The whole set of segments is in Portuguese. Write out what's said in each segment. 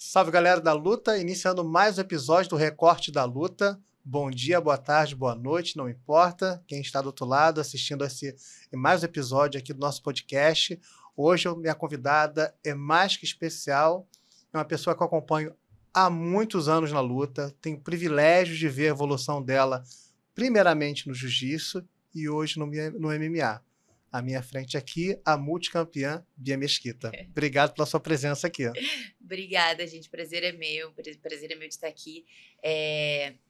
Salve, galera da luta, iniciando mais um episódio do Recorte da Luta. Bom dia, boa tarde, boa noite, não importa quem está do outro lado assistindo esse mais um episódio aqui do nosso podcast. Hoje minha convidada é mais que especial, é uma pessoa que eu acompanho há muitos anos na luta, tenho o privilégio de ver a evolução dela primeiramente no jiu-jitsu e hoje no MMA. À minha frente aqui, a multicampeã Bia Mesquita. Obrigado pela sua presença aqui. Obrigada, gente. Prazer é meu de estar aqui.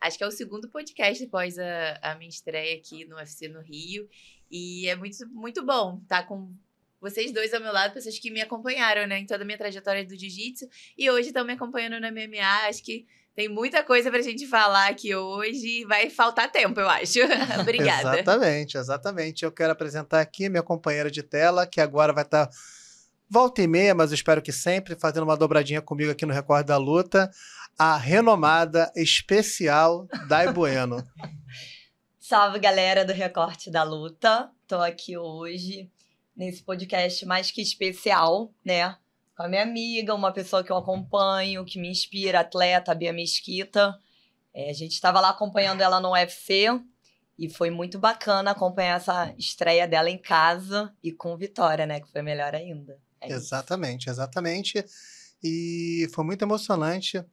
Acho que é o segundo podcast após a minha estreia aqui no UFC no Rio. E é muito, muito bom estar com vocês dois ao meu lado, pessoas que me acompanharam, né, em toda a minha trajetória do jiu-jitsu. E hoje estão me acompanhando no MMA. Acho que tem muita coisa pra gente falar aqui hoje. Vai faltar tempo, eu acho. Obrigada. Exatamente. Eu quero apresentar aqui minha companheira de tela, que agora vai estar volta e meia, mas eu espero que sempre, fazendo uma dobradinha comigo aqui no Recorte da Luta, a renomada especial Dai Bueno. Salve, galera do Recorte da Luta. Tô aqui hoje nesse podcast mais que especial, né? Com a minha amiga, uma pessoa que eu acompanho, que me inspira, atleta, a Bia Mesquita. A gente estava lá acompanhando ela no UFC e foi muito bacana acompanhar essa estreia dela em casa e com vitória, né? Que foi melhor ainda. Exatamente. E foi muito emocionante.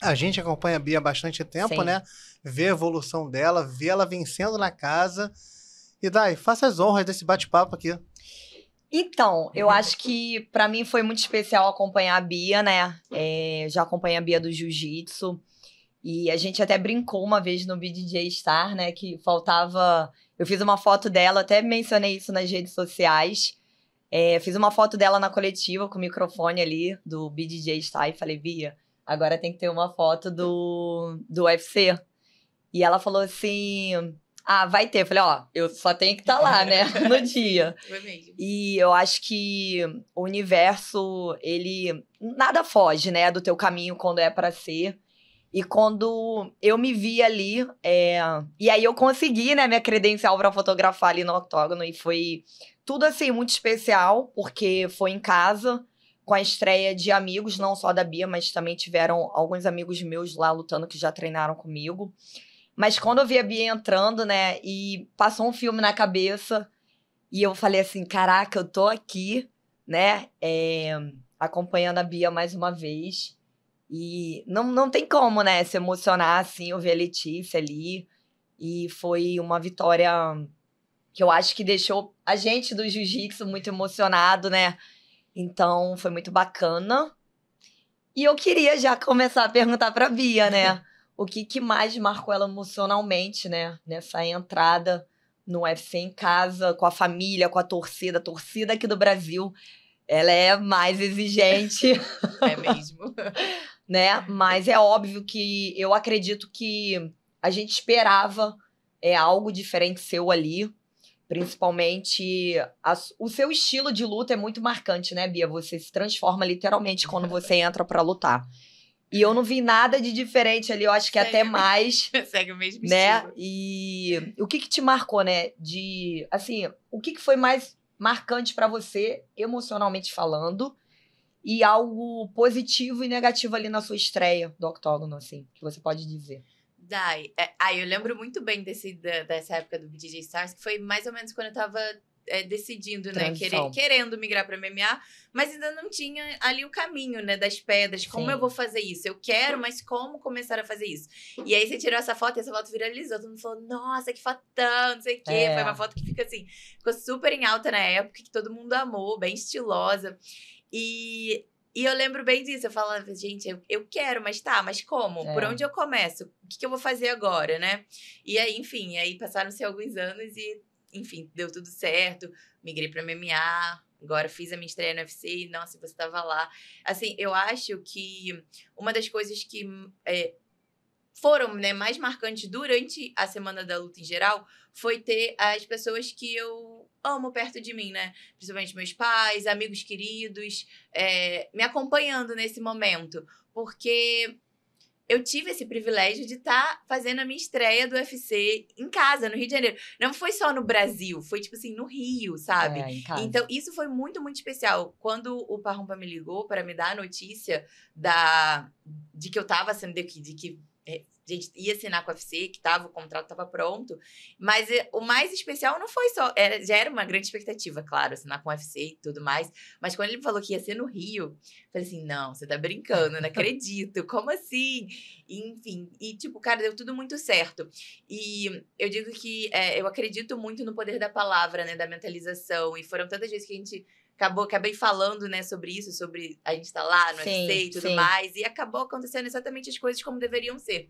A gente acompanha a Bia há bastante tempo, Sim. né? Ver a evolução dela, ver ela vencendo na casa. E Dai, faça as honras desse bate-papo aqui. Então, eu acho que pra mim foi muito especial acompanhar a Bia, né? Já acompanhei a Bia do Jiu-Jitsu. E a gente até brincou uma vez no BJJ Star, né? Que faltava... Eu fiz uma foto dela, até mencionei isso nas redes sociais. Fiz uma foto dela na coletiva com o microfone ali do BJJ Star e falei, Bia, agora tem que ter uma foto do UFC. E ela falou assim... Ah, vai ter. Eu falei, eu só tenho que estar lá, né? No dia. Foi mesmo. E eu acho que o universo, ele... Nada foge, né? Do teu caminho quando é pra ser. E quando eu me vi ali... E aí eu consegui, né? Minha credencial pra fotografar ali no octógono. E foi tudo, assim, muito especial. Porque foi em casa, com a estreia de amigos. Não só da Bia, mas também tiveram alguns amigos meus lá lutando que já treinaram comigo. Mas quando eu vi a Bia entrando, né, e passou um filme na cabeça, e eu falei assim, caraca, eu tô aqui, né, acompanhando a Bia mais uma vez. E não tem como, né, se emocionar assim, eu ver a Letícia ali. E foi uma vitória que eu acho que deixou a gente do jiu-jitsu muito emocionado, né. Então, foi muito bacana. E eu queria já começar a perguntar pra Bia, né, o que mais marcou ela emocionalmente, né? Nessa entrada no UFC em casa, com a família, com a torcida. A torcida aqui do Brasil, ela é mais exigente. É mesmo. Né? Mas é óbvio que eu acredito que a gente esperava algo diferente seu ali. Principalmente, o seu estilo de luta é muito marcante, né, Bia? Você se transforma literalmente quando você entra pra lutar. E eu não vi nada de diferente ali, eu acho que até mais. Segue o mesmo né? estilo. E o que te marcou, né? Assim, o que foi mais marcante pra você, emocionalmente falando, e algo positivo e negativo ali na sua estreia do octógono, assim, que você pode dizer? Dai. Eu lembro muito bem dessa época do BJJ Stars, que foi mais ou menos quando eu tava decidindo, né? Transição. Querendo migrar pra MMA, mas ainda não tinha ali o caminho, né? Das pedras. Como Sim. eu vou fazer isso? Eu quero, mas como começar a fazer isso? E aí você tirou essa foto e essa foto viralizou. Todo mundo falou, nossa, que fotão, não sei o quê. Foi uma foto que fica assim, ficou super em alta na época, que todo mundo amou, bem estilosa. E eu lembro bem disso, eu falava, gente, eu quero, mas como? Por onde eu começo? O que eu vou fazer agora, né? E aí, enfim, aí passaram-se alguns anos e, enfim, deu tudo certo, migrei pra MMA, agora fiz a minha estreia no UFC e, nossa, você tava lá. Assim, eu acho que uma das coisas que foram, né, mais marcantes durante a Semana da Luta em geral foi ter as pessoas que eu amo perto de mim, né? Principalmente meus pais, amigos queridos, me acompanhando nesse momento. Porque eu tive esse privilégio de estar fazendo a minha estreia do UFC em casa, no Rio de Janeiro. Não foi só no Brasil, foi tipo assim, no Rio, sabe? Em casa. Então, isso foi muito, muito especial. Quando o Parrumpa me ligou para me dar a notícia de que eu tava sendo, de que a gente ia assinar com a UFC, que o contrato estava pronto. Mas o mais especial não foi só... já era uma grande expectativa, claro, assinar com a UFC e tudo mais. Mas quando ele falou que ia ser no Rio, eu falei assim, não, você tá brincando, não acredito. Como assim? Enfim, e tipo, cara, deu tudo muito certo. E eu digo que eu acredito muito no poder da palavra, né, da mentalização. E foram tantas vezes que a gente... Acabei falando, né, sobre isso, sobre a gente estar lá no UFC e tudo mais, e acabou acontecendo exatamente as coisas como deveriam ser.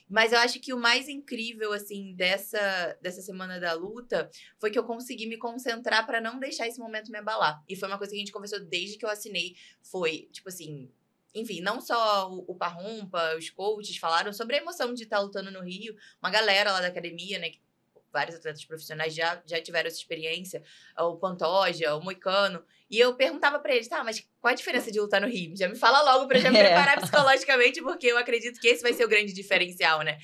Mas eu acho que o mais incrível, assim, dessa semana da luta foi que eu consegui me concentrar para não deixar esse momento me abalar. E foi uma coisa que a gente conversou desde que eu assinei, foi, tipo assim... Enfim, não só o Parrumpa, os coaches falaram sobre a emoção de estar lutando no Rio, uma galera lá da academia, né, vários atletas profissionais já tiveram essa experiência, o Pantoja, o Moicano, e eu perguntava pra eles, tá, mas qual a diferença de lutar no Rio? Já me fala logo pra eu já me preparar psicologicamente, porque eu acredito que esse vai ser o grande diferencial, né?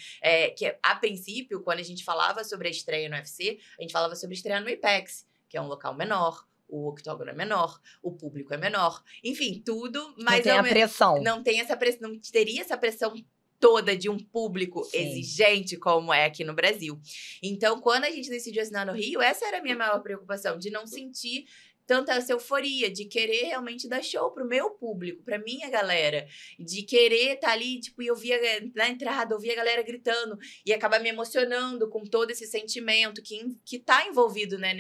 Que a princípio, quando a gente falava sobre a estreia no UFC, a gente falava sobre estrear no Apex, que é um local menor, o octógono é menor, o público é menor, enfim, tudo, mas... Não tem a pressão. Não tem essa pressão, não teria essa pressão toda de um público exigente como é aqui no Brasil. Então, quando a gente decidiu assinar no Rio, essa era a minha maior preocupação, de não sentir tanta essa euforia, de querer realmente dar show pro meu público, pra minha galera, de querer estar ali, tipo, e eu via na entrada, eu via a galera gritando, e acabar me emocionando com todo esse sentimento que tá envolvido, né,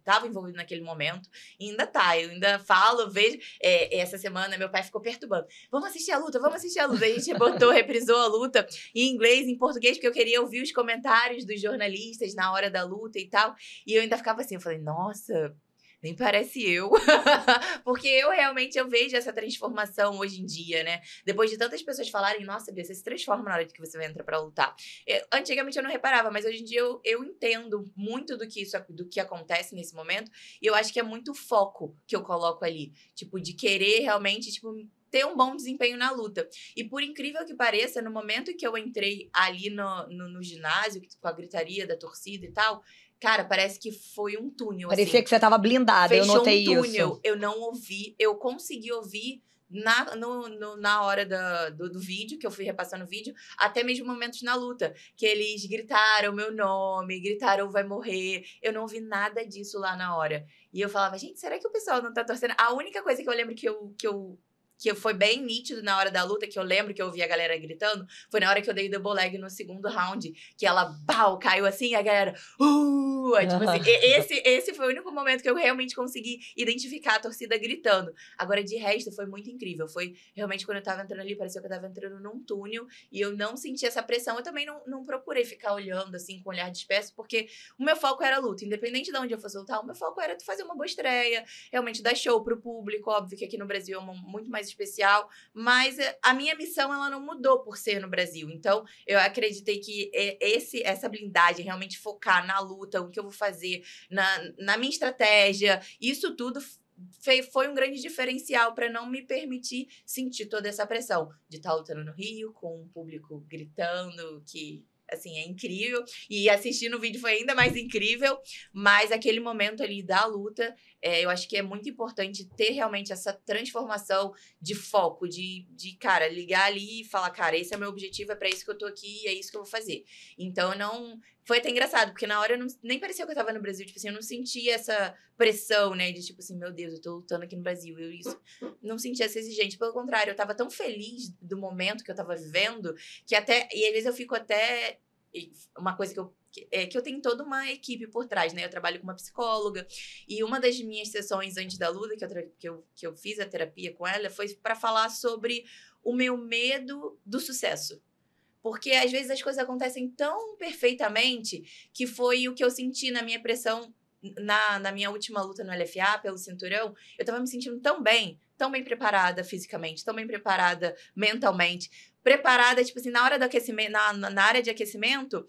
tava envolvido naquele momento, e ainda tá, eu ainda falo, vejo, essa semana meu pai ficou perturbando, vamos assistir a luta, a gente reprisou a luta em inglês, em português, porque eu queria ouvir os comentários dos jornalistas na hora da luta e tal, e eu ainda ficava assim, eu falei, nossa... Nem parece eu, porque eu vejo essa transformação hoje em dia, né? Depois de tantas pessoas falarem, nossa, Bia, você se transforma na hora que você entra pra lutar. Antigamente eu não reparava, mas hoje em dia eu entendo muito do que acontece nesse momento, e eu acho que é muito foco que eu coloco ali, tipo, de querer realmente, tipo, ter um bom desempenho na luta. E por incrível que pareça, no momento que eu entrei ali no ginásio, com a gritaria da torcida e tal, cara, parece que foi um túnel, Parecia assim. que você tava blindada, eu notei isso. Fechou um túnel, eu não ouvi, eu consegui ouvir na hora do vídeo, que eu fui repassando o vídeo, até mesmo momentos na luta, que eles gritaram meu nome, gritaram vai morrer, eu não ouvi nada disso lá na hora. E eu falava, gente, será que o pessoal não tá torcendo? A única coisa que eu lembro que foi bem nítido na hora da luta, que eu lembro que eu ouvi a galera gritando, foi na hora que eu dei double leg no segundo round, que ela, caiu assim, e a galera, tipo assim, esse foi o único momento que eu realmente consegui identificar a torcida gritando. Agora, de resto, foi muito incrível, foi realmente quando eu tava entrando ali, parecia que eu tava entrando num túnel, e eu não senti essa pressão, eu também não procurei ficar olhando, assim, com um olhar disperso, porque o meu foco era a luta, independente de onde eu fosse lutar, o meu foco era fazer uma boa estreia, realmente dar show pro público, óbvio que aqui no Brasil é muito mais especial, mas a minha missão ela não mudou por ser no Brasil. Então, eu acreditei que essa blindagem, realmente focar na luta, o que eu vou fazer, na minha estratégia, isso tudo foi um grande diferencial para não me permitir sentir toda essa pressão de estar lutando no Rio, com um público gritando, que assim, é incrível, e assistir no vídeo foi ainda mais incrível, mas aquele momento ali da luta, eu acho que é muito importante ter realmente essa transformação de foco, de cara, ligar ali e falar, cara, esse é o meu objetivo, é pra isso que eu tô aqui, é isso que eu vou fazer. Então, foi até engraçado, porque na hora nem parecia que eu tava no Brasil, tipo assim, eu não sentia essa pressão, né, de tipo assim, meu Deus, eu tô lutando aqui no Brasil, não sentia essa exigência, pelo contrário, eu tava tão feliz do momento que eu tava vivendo, que e às vezes eu fico até, uma coisa que eu tenho toda uma equipe por trás, né, eu trabalho com uma psicóloga, e uma das minhas sessões antes da luta, que eu fiz a terapia com ela, foi para falar sobre o meu medo do sucesso. Porque, às vezes, as coisas acontecem tão perfeitamente que foi o que eu senti na minha pressão na minha última luta no LFA, pelo cinturão. Eu tava me sentindo tão bem preparada fisicamente, tão bem preparada mentalmente. Preparada, tipo assim, na hora do aquecimento, na área de aquecimento,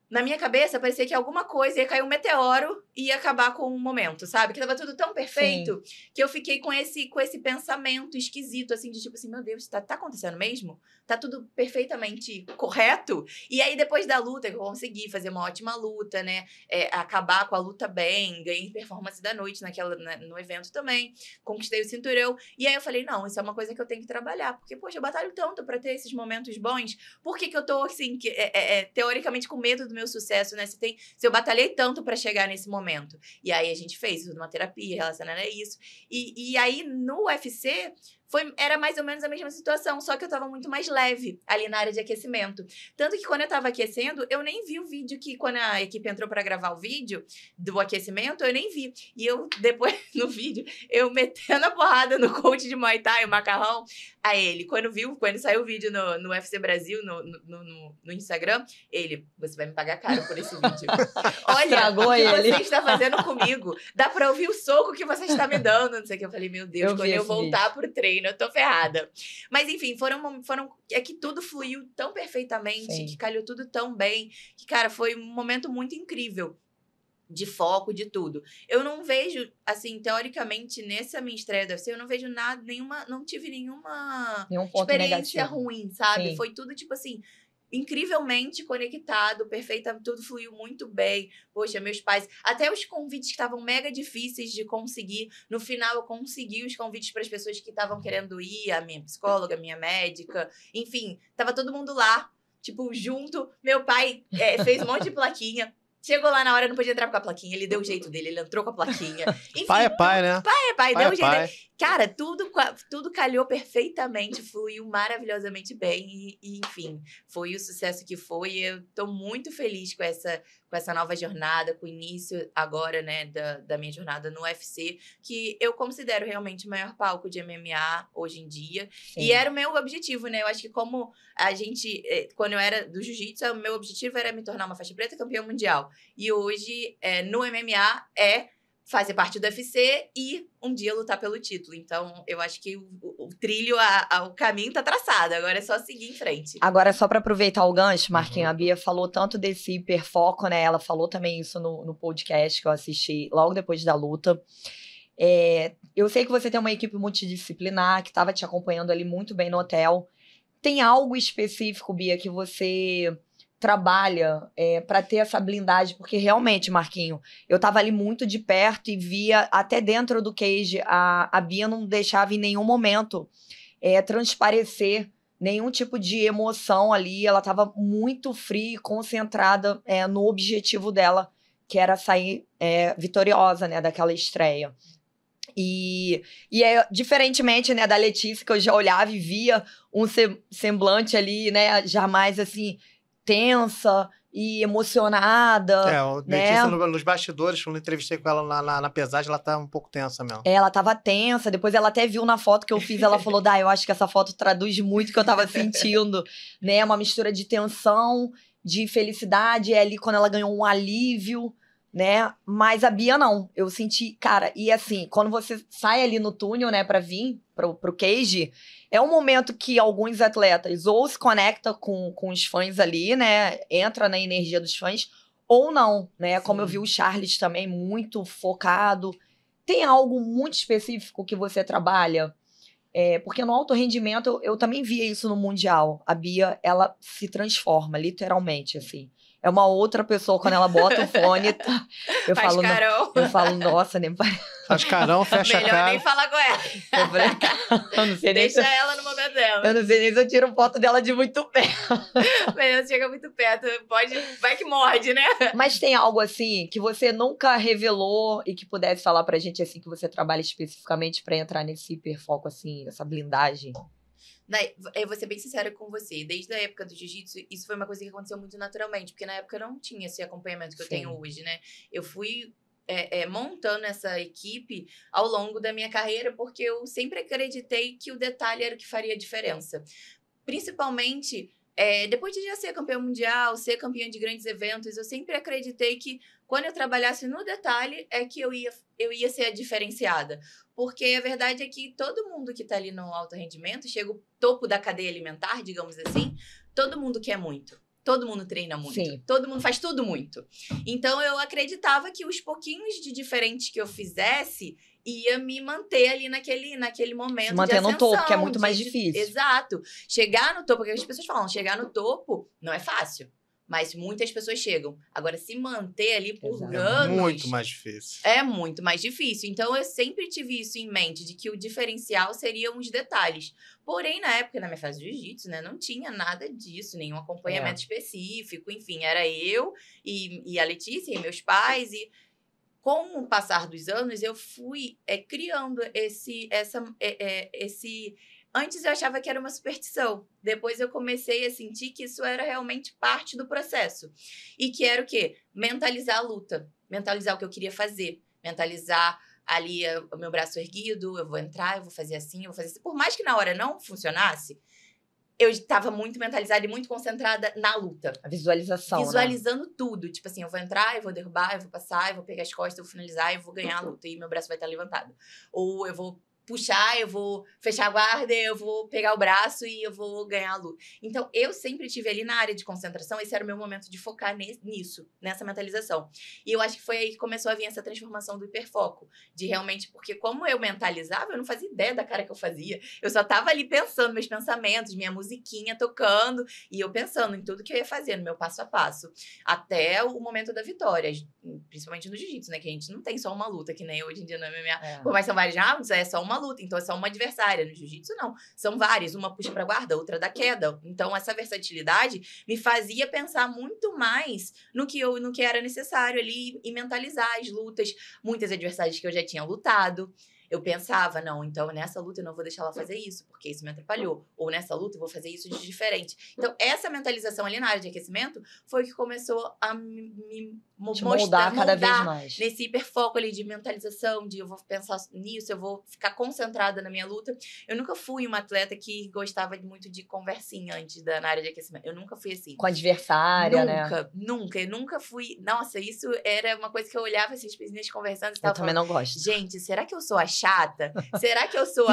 na minha cabeça, parecia que alguma coisa ia cair um meteoro e ia acabar com o momento, sabe? Que tava tudo tão perfeito que eu fiquei com esse pensamento esquisito, assim, de tipo assim, meu Deus, tá acontecendo mesmo? Tá tudo perfeitamente correto? E aí, depois da luta, que eu consegui fazer uma ótima luta, né? Acabar com a luta bem, ganhei performance da noite no evento também, conquistei o cinturão. E aí eu falei, não, isso é uma coisa que eu tenho que trabalhar, porque, poxa, eu batalho tanto pra ter esses momentos bons, por que eu tô, assim, teoricamente com medo do meu sucesso, né? Se eu batalhei tanto pra chegar nesse momento. E aí a gente fez uma terapia relacionada a isso. E aí, no UFC, era mais ou menos a mesma situação, só que eu tava muito mais leve ali na área de aquecimento. Tanto que quando eu tava aquecendo, eu nem vi o vídeo que, quando a equipe entrou pra gravar o vídeo do aquecimento, eu nem vi. E eu, depois, no vídeo, eu metendo a porrada no coach de Muay Thai, o Macarrão, a ele. Quando saiu o vídeo no UFC Brasil, no Instagram, ele, você vai me pagar caro por esse vídeo. Olha, o que você está fazendo comigo? Dá pra ouvir o soco que você está me dando, não sei o que. Eu falei, meu Deus, quando eu voltar pro treino, eu tô ferrada. Mas, enfim, é que tudo fluiu tão perfeitamente, que calhou tudo tão bem, que, cara, foi um momento muito incrível. De foco, de tudo. Eu não vejo, assim, teoricamente, nessa minha estreia do UFC, eu não vejo nada, não tive nenhuma experiência ruim, sabe? Sim. Foi tudo, tipo assim, incrivelmente conectado, perfeita, tudo fluiu muito bem. Poxa, meus pais, até os convites que estavam mega difíceis de conseguir, no final eu consegui os convites para as pessoas que estavam querendo ir, a minha psicóloga, a minha médica, enfim, tava todo mundo lá, tipo, junto. Meu pai fez um monte de plaquinha. Chegou lá na hora, não podia entrar com a plaquinha. Ele deu o jeito dele, ele entrou com a plaquinha. Enfim, pai é pai, né? Pai é pai, deu o jeito dele. Cara, tudo calhou perfeitamente, fluiu maravilhosamente bem. E, enfim, foi o sucesso que foi. Eu tô muito feliz com essa nova jornada, com o início agora, né, da minha jornada no UFC, que eu considero realmente o maior palco de MMA hoje em dia. Sim. E era o meu objetivo, né? Eu acho que como a gente, quando eu era do jiu-jitsu, o meu objetivo era me tornar uma faixa preta campeã mundial. E hoje, no MMA, fazer parte do UFC e um dia lutar pelo título. Então, eu acho que o trilho, o caminho tá traçado. Agora é só seguir em frente. Agora, só para aproveitar o gancho, Marquinhos, a Bia falou tanto desse hiperfoco, né? Ela falou também isso no podcast que eu assisti logo depois da luta. Eu sei que você tem uma equipe multidisciplinar que estava te acompanhando ali muito bem no hotel. Tem algo específico, Bia, que você trabalha para ter essa blindagem? Porque realmente, Marquinho, eu tava ali muito de perto e via até dentro do cage, a Bia não deixava em nenhum momento transparecer nenhum tipo de emoção ali. Ela tava muito fria e concentrada no objetivo dela, que era sair vitoriosa, né, daquela estreia. E diferentemente, né, da Letícia, que eu já olhava e via um semblante ali, né, jamais assim, tensa e emocionada. Letícia, nos bastidores, quando eu entrevistei com ela na pesagem, ela tá um pouco tensa mesmo. Ela tava tensa, depois ela até viu na foto que eu fiz, ela falou, eu acho que essa foto traduz muito o que eu tava sentindo, né, uma mistura de tensão, de felicidade, ali quando ela ganhou um alívio, né, mas a Bia não, eu senti, cara, e assim, quando você sai ali no túnel, né, pra vir pro cage, é um momento que alguns atletas ou se conectam com os fãs ali, né, entra na energia dos fãs, ou não, né, como eu vi o Charles também muito focado. Tem algo muito específico que você trabalha? Porque no alto rendimento, eu também via isso no Mundial, a Bia, ela se transforma, literalmente, assim. É uma outra pessoa, quando ela bota o fone, eu falo, nossa, nem parece. Faz carão, fecha a cara. Melhor nem falar com ela. Eu não sei nem Deixa ela no momento dela. Eu não sei nem se eu tiro foto dela de muito perto. Melhor chega muito perto, vai que morde, né? Mas tem algo assim, que você nunca revelou e que pudesse falar pra gente, assim, que você trabalha especificamente pra entrar nesse hiperfoco, assim, essa blindagem? Eu vou ser bem sincera com você. Desde a época do jiu-jitsu, isso foi uma coisa que aconteceu muito naturalmente. Porque na época eu não tinha esse acompanhamento que eu tenho hoje, né? Eu fui montando essa equipe ao longo da minha carreira, porque eu sempre acreditei que o detalhe era o que faria a diferença. Principalmente, depois de já ser campeã mundial, ser campeã de grandes eventos, eu sempre acreditei que quando eu trabalhasse no detalhe, que eu ia ser a diferenciada. Porque a verdade é que todo mundo que tá ali no alto rendimento, chega o topo da cadeia alimentar, digamos assim, todo mundo quer muito. Todo mundo treina muito. Sim. Todo mundo faz tudo muito. Então, eu acreditava que os pouquinhos de diferente que eu fizesse ia me manter ali naquele momento Se de manter ascensão. no topo, que é muito mais difícil. Exato. Chegar no topo, porque as pessoas falam, chegar no topo não é fácil. Mas muitas pessoas chegam. Agora, se manter ali por Exato. anos... É muito mais difícil. É muito mais difícil. Então, eu sempre tive isso em mente, de que o diferencial seriam os detalhes. Porém, na época, na minha fase de jiu-jitsu, né, não tinha nada disso, nenhum acompanhamento específico. Enfim, era eu e a Letícia e meus pais. E com o passar dos anos, eu fui criando esse... Antes eu achava que era uma superstição. Depois eu comecei a sentir que isso era realmente parte do processo. E que era o quê? Mentalizar a luta. Mentalizar o que eu queria fazer. Mentalizar ali o meu braço erguido. Eu vou entrar, eu vou fazer assim, eu vou fazer assim. Por mais que na hora não funcionasse, eu estava muito mentalizada e muito concentrada na luta. A visualização, Visualizando tudo. Tipo assim, eu vou entrar, eu vou derrubar, eu vou passar, eu vou pegar as costas, eu vou finalizar, eu vou ganhar a luta. E meu braço vai estar levantado. Ou eu vou puxar, eu vou fechar a guarda, eu vou pegar o braço e eu vou ganhar a luta. Então, eu sempre tive ali na área de concentração, esse era o meu momento de focar nisso, nessa mentalização. E eu acho que foi aí que começou a vir essa transformação do hiperfoco, de realmente, porque como eu mentalizava, eu não fazia ideia da cara que eu fazia. Eu só tava ali pensando, meus pensamentos, minha musiquinha tocando, e eu pensando em tudo que eu ia fazer, no meu passo a passo, até o momento da vitória, principalmente no jiu-jitsu, né, que a gente não tem só uma luta, que nem hoje em dia no MMA, por mais que são vários rounds, é só uma luta, então é só uma adversária. No jiu-jitsu, não. São várias. Uma puxa pra guarda, outra dá queda. Então, essa versatilidade me fazia pensar muito mais no que era necessário ali e mentalizar as lutas. Muitas adversárias que eu já tinha lutado. Eu pensava, não, então nessa luta eu não vou deixar ela fazer isso, porque isso me atrapalhou. Ou nessa luta eu vou fazer isso de diferente. Então, essa mentalização ali na área de aquecimento foi o que começou a me moldar cada vez mais. Nesse hiperfoco ali de mentalização, de eu vou pensar nisso, eu vou ficar concentrada na minha luta. Eu nunca fui uma atleta que gostava muito de conversinha antes na área de aquecimento. Eu nunca fui assim. Com a adversária, né? Nunca. Eu nunca fui... Nossa, isso era uma coisa que eu olhava assim, as meninas conversando e tava falando, não gosto. Gente, será que eu sou a chata? Será que eu sou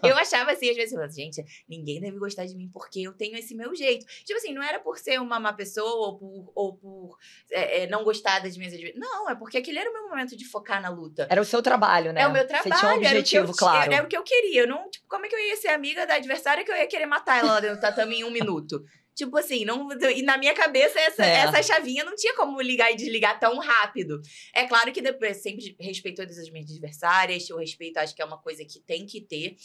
Eu achava assim, às vezes, eu falava, gente, ninguém deve gostar de mim porque eu tenho esse meu jeito. Tipo assim, não era por ser uma má pessoa ou por não gostar das minhas adversárias. Não, é porque aquele era o meu momento de focar na luta. Era o seu trabalho, né? É o meu trabalho. Você tinha um objetivo, claro. Era o que eu queria. Eu não, tipo, como é que eu ia ser amiga da adversária que eu ia querer matar ela lá dentro do tatame em 1 minuto? Tipo assim, não, e na minha cabeça essa chavinha não tinha como ligar e desligar tão rápido. É claro que depois sempre respeito todas as minhas adversárias, o respeito acho que é uma coisa que tem que ter.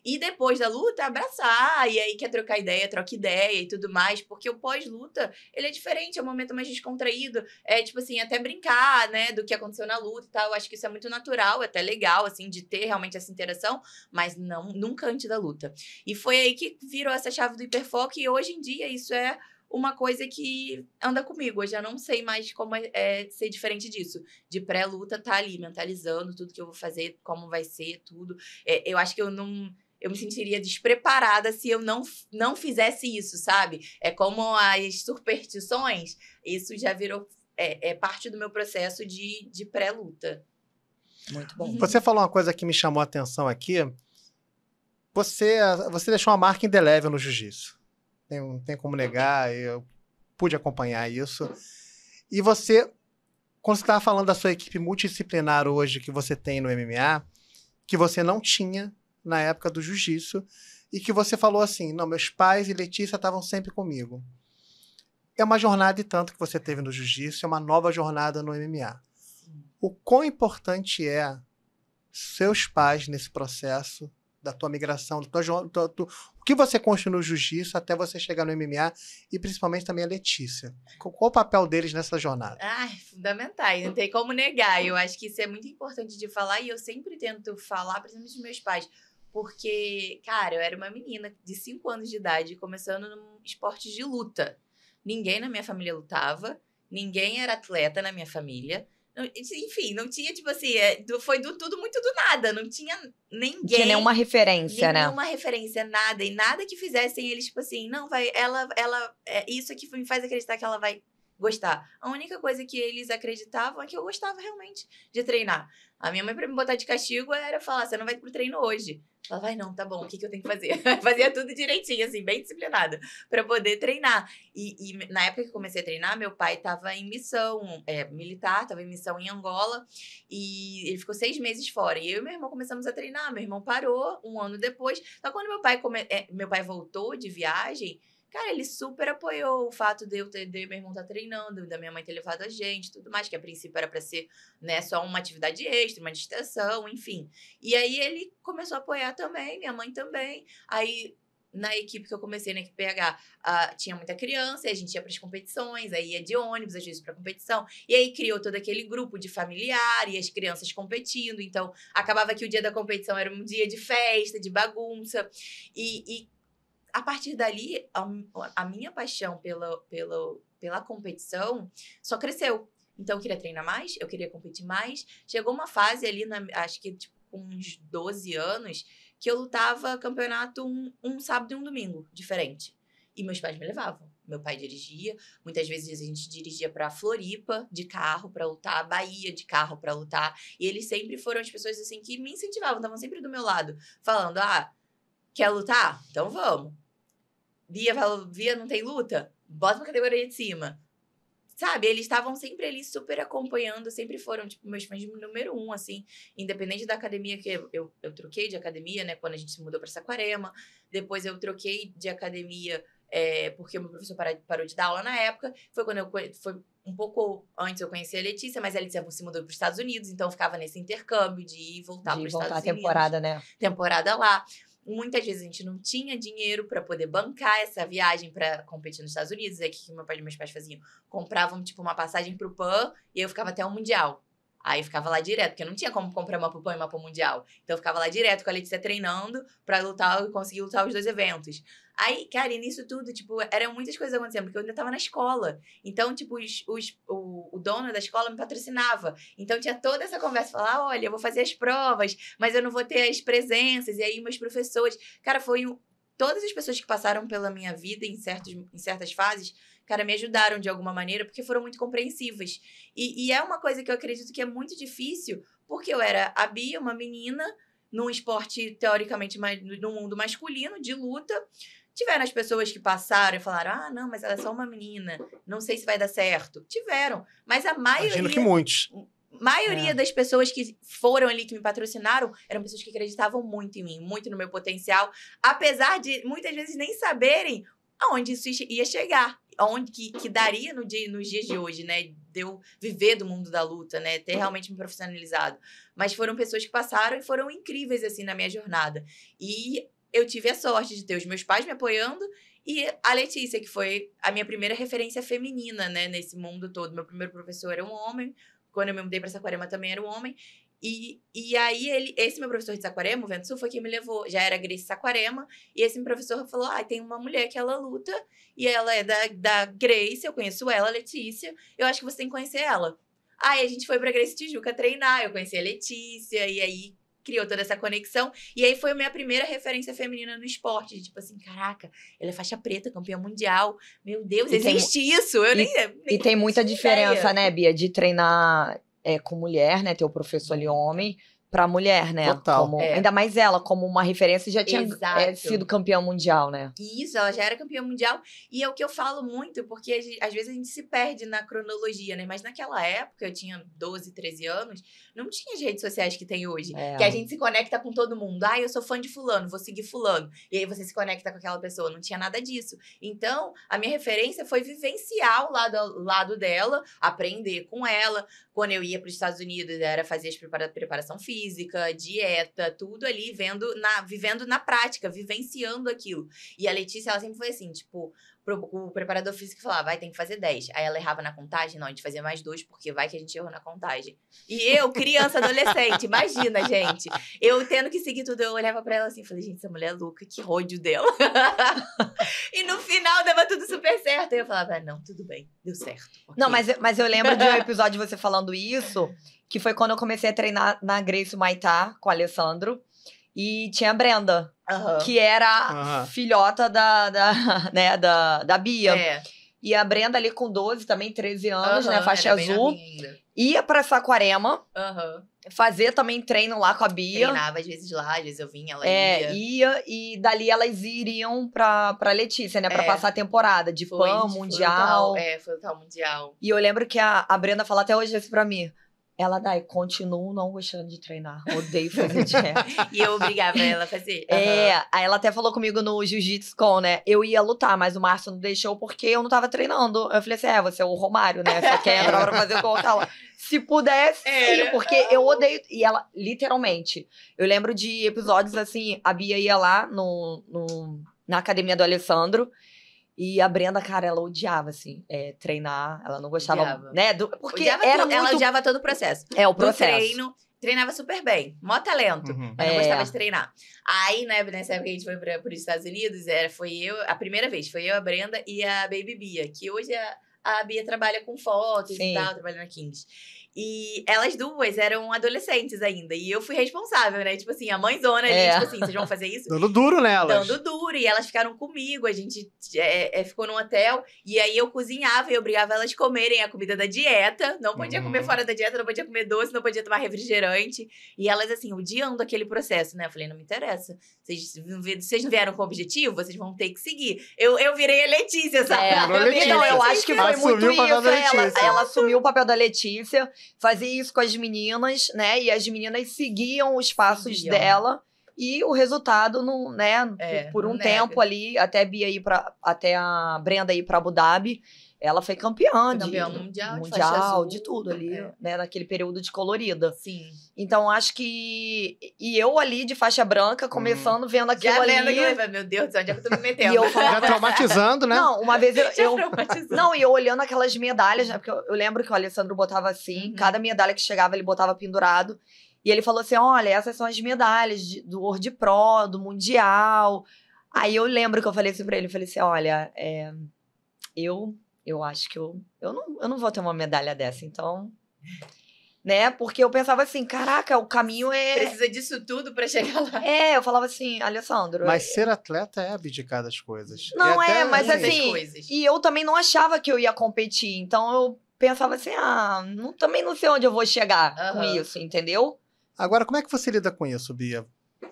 E depois da luta, abraçar, e aí quer trocar ideia, troca ideia e tudo mais, porque o pós-luta, ele é diferente, é um momento mais descontraído, é tipo assim, até brincar, né, do que aconteceu na luta e tal, eu acho que isso é muito natural, é até legal, assim, de ter realmente essa interação, mas nunca antes da luta. E foi aí que virou essa chave do hiperfoco, e hoje em dia isso é uma coisa que anda comigo. Eu já não sei mais como ser diferente disso. De pré-luta, tá ali, mentalizando tudo que eu vou fazer, como vai ser, tudo. Eu acho que eu me sentiria despreparada se eu não fizesse isso, sabe? É como as superstições, isso já virou parte do meu processo de pré-luta. Muito bom. Você falou uma coisa que me chamou a atenção aqui. Você deixou uma marca indelével no jiu-jitsu. Não tem como negar, eu pude acompanhar isso. E você, quando você estava falando da sua equipe multidisciplinar hoje que você tem no MMA, que você não tinha na época do jiu-jitsu, e que você falou assim, não, meus pais e Letícia estavam sempre comigo. É uma jornada e tanto que você teve no jiu-jitsu, é uma nova jornada no MMA. O quão importante é seus pais nesse processo da tua migração, o que você construiu no jiu-jitsu até você chegar no MMA e principalmente também a Letícia. Qual o papel deles nessa jornada? Fundamentais, não tem como negar. Eu acho que isso é muito importante de falar e eu sempre tento falar, principalmente dos meus pais, porque, cara, eu era uma menina de 5 anos de idade começando num esporte de luta. Ninguém na minha família lutava, ninguém era atleta na minha família. Enfim, não tinha, tipo assim, foi tudo muito do nada, não tinha ninguém. Não tinha nenhuma referência, né? Nenhuma referência, nada. E nada que fizessem eles, tipo assim, não, ela isso aqui me faz acreditar que ela vai gostar. A única coisa que eles acreditavam é que eu gostava realmente de treinar. A minha mãe, pra me botar de castigo, era falar, você não vai pro treino hoje. Falava, ai, não, tá bom, o que eu tenho que fazer? Fazia tudo direitinho, assim, bem disciplinada, pra poder treinar. E na época que eu comecei a treinar, meu pai tava em missão militar, tava em missão em Angola, e ele ficou 6 meses fora. E eu e meu irmão começamos a treinar, meu irmão parou 1 ano depois. Então, quando meu pai voltou de viagem, cara, ele super apoiou o fato de meu irmão estar treinando, da minha mãe ter levado a gente, tudo mais, que a princípio era pra ser, né, só uma atividade extra, uma distração, enfim. E aí ele começou a apoiar também, minha mãe também. Aí, na equipe que eu comecei, na equipe PH, tinha muita criança, e a gente ia para as competições, aí ia de ônibus, às vezes, para competição. E aí criou todo aquele grupo de familiar e as crianças competindo. Então, acabava que o dia da competição era um dia de festa, de bagunça. E a partir dali, a minha paixão pela competição só cresceu. Então, eu queria treinar mais, eu queria competir mais. Chegou uma fase ali, acho que tipo, com uns 12 anos, que eu lutava campeonato um sábado e um domingo, diferente. E meus pais me levavam. Meu pai dirigia. Muitas vezes a gente dirigia para Floripa de carro para lutar, Bahia de carro para lutar. E eles sempre foram as pessoas assim que me incentivavam, estavam sempre do meu lado, falando: quer lutar? Então vamos. Via, não tem luta? Bota uma categoria de cima. Sabe, eles estavam sempre ali super acompanhando, sempre foram, tipo, meus fãs número 1, assim, independente da academia, que eu troquei de academia, né, quando a gente se mudou para Saquarema. Depois eu troquei de academia porque o meu professor parou de dar aula na época. Foi um pouco antes eu conheci a Letícia, mas a Letícia se mudou para os Estados Unidos, então eu ficava nesse intercâmbio de ir e voltar para os Estados Unidos. Temporada, né? Temporada lá. Muitas vezes a gente não tinha dinheiro para poder bancar essa viagem para competir nos Estados Unidos. Aí o que meu pai e meus pais faziam? Compravam, tipo, uma passagem pro PAN e eu ficava até o Mundial. Aí eu ficava lá direto, porque não tinha como comprar uma pro PAN e uma pro Mundial. Então eu ficava lá direto com a Letícia treinando pra lutar e conseguir lutar os 2 eventos. Aí, cara, e nisso tudo, tipo, eram muitas coisas acontecendo, porque eu ainda tava na escola. Então, tipo, o dono da escola me patrocinava. Então tinha toda essa conversa, falar, olha, eu vou fazer as provas, mas eu não vou ter as presenças. E aí meus professores... Cara, todas as pessoas que passaram pela minha vida em certas fases, cara, me ajudaram de alguma maneira, porque foram muito compreensivas. E é uma coisa que eu acredito que é muito difícil, porque eu era a Bia, uma menina, num esporte, teoricamente, no mundo masculino, de luta. Tiveram as pessoas que passaram e falaram, não, mas ela é só uma menina, não sei se vai dar certo. Tiveram, mas a maioria... Imagino que muitos. maioria das pessoas que foram ali, que me patrocinaram, eram pessoas que acreditavam muito em mim, muito no meu potencial, apesar de muitas vezes nem saberem aonde isso ia chegar, aonde que daria nos dias de hoje, né? De eu viver do mundo da luta, né? Ter realmente me profissionalizado. Mas foram pessoas que passaram e foram incríveis, assim, na minha jornada. E eu tive a sorte de ter os meus pais me apoiando e a Letícia, que foi a minha primeira referência feminina, né? Nesse mundo todo. Meu primeiro professor era um homem. Quando eu me mudei para Saquarema também era um homem. E aí, esse meu professor de Saquarema, o Vento Sul, foi quem me levou. Já era Grace Saquarema. E esse meu professor falou, tem uma mulher que ela luta. E ela é da Grace, eu conheço ela, Letícia. Eu acho que você tem que conhecer ela. Aí a gente foi pra Grace Tijuca treinar. Eu conheci a Letícia. E aí criou toda essa conexão. E aí foi a minha primeira referência feminina no esporte. De, tipo assim, caraca, ela é faixa preta, campeã mundial. Meu Deus, existe isso? Eu nem E tem muita diferença, ideia, né, Bia, de treinar com mulher, né? Ter o professor ali homem, pra mulher, né? Total. Ainda mais ela, como uma referência, já tinha sido campeã mundial, né? Isso, ela já era campeã mundial. E é o que eu falo muito, porque às vezes a gente se perde na cronologia, né? Mas naquela época, eu tinha 12, 13 anos, não tinha as redes sociais que tem hoje. Que a gente se conecta com todo mundo. Eu sou fã de fulano, vou seguir fulano. E aí você se conecta com aquela pessoa. Não tinha nada disso. Então, a minha referência foi vivenciar o lado dela, aprender com ela. Quando eu ia para os Estados Unidos, era fazer a preparação física, dieta, tudo ali, vivendo na prática, vivenciando aquilo. E a Letícia, ela sempre foi assim, tipo, o preparador físico falava, tem que fazer 10. Aí ela errava na contagem, não, a gente fazia mais 2, porque vai que a gente errou na contagem. E eu, criança, adolescente, imagina, gente. Eu tendo que seguir tudo, eu olhava pra ela assim, falei, gente, essa mulher é louca, que ódio dela. E no final, dava tudo super certo. Aí eu falava, não, tudo bem, deu certo. Okay. Não, mas eu lembro de um episódio de você falando isso, que foi quando eu comecei a treinar na Grace Muay Thai com o Alessandro. E tinha a Brenda, que era filhota da Bia. E a Brenda ali com 12, também 13 anos, né? Faixa era bem azul. novinha ainda. Ia pra Saquarema, fazer também treino lá com a Bia. Treinava às vezes lá, às vezes eu vinha, ela ia. Ia, e dali elas iriam pra Letícia, né? Pra passar a temporada de PAN, Mundial. Foi o tal Mundial. E eu lembro que a Brenda fala até hoje isso pra mim. Ela, Dai, continuo não gostando de treinar. Odeio fazer dieta. E eu obrigava ela a fazer. Aí ela até falou comigo no Jiu-Jitsu Com, né? Eu ia lutar, mas o Márcio não deixou porque eu não tava treinando. Eu falei assim, você é o Romário, né? Só quer entrar pra fazer o gol. Ela, se pudesse, sim, porque eu odeio. E ela, literalmente, eu lembro de episódios assim, a Bia ia lá na academia do Alessandro. E a Brenda, cara, ela odiava, assim, treinar. Ela não gostava, né? Porque ela odiava todo o processo. O processo. Treinava super bem. Mó talento. Mas não gostava de treinar. Aí, né, nessa época que a gente foi para os Estados Unidos, a primeira vez, foi eu, a Brenda e a Baby Bia. Que hoje a Bia trabalha com fotos e tal, trabalha na Kings. E elas duas eram adolescentes ainda. E eu fui responsável, né? Tipo assim, a mãezona ali, tipo assim, vocês vão fazer isso? Dando duro nelas. Dando duro. E elas ficaram comigo. A gente ficou num hotel. E aí eu cozinhava e eu obrigava elas a comerem a comida da dieta. Não podia comer fora da dieta, não podia comer doce, não podia tomar refrigerante. E elas, assim, odiando aquele processo, né? Eu falei, não me interessa. Vocês não vieram com objetivo, vocês vão ter que seguir. Eu virei a Letícia, sabe? Então, eu acho que foi muito isso. Ela assumiu o papel da Letícia. Fazia isso com as meninas, né? E as meninas seguiam os passos dela. E o resultado, não, né? Por um tempo ali, até a Brenda ir pra Abu Dhabi, ela foi campeã mundial de tudo ali, né? Naquele período de colorida. Sim. Então, acho que... E eu ali, de faixa branca, começando, vendo aquilo ali... Meu Deus do céu, onde é que eu tô me metendo? E eu já traumatizando, né? Não, uma vez Não, e eu olhando aquelas medalhas, né? Porque eu lembro que o Alessandro botava assim, cada medalha que chegava, ele botava pendurado. E ele falou assim, olha, essas são as medalhas do World Pro, do Mundial. Aí eu lembro que eu falei assim pra ele, eu falei assim, olha, eu acho que eu não vou ter uma medalha dessa, então... Né? Porque eu pensava assim, caraca, o caminho precisa disso tudo pra chegar lá. Eu falava assim, Alessandro... Mas ser atleta é abdicar das coisas. Não mas assim... E eu também não achava que eu ia competir, então eu pensava assim, também não sei onde eu vou chegar com isso, entendeu? Agora, como é que você lida com isso, Bia?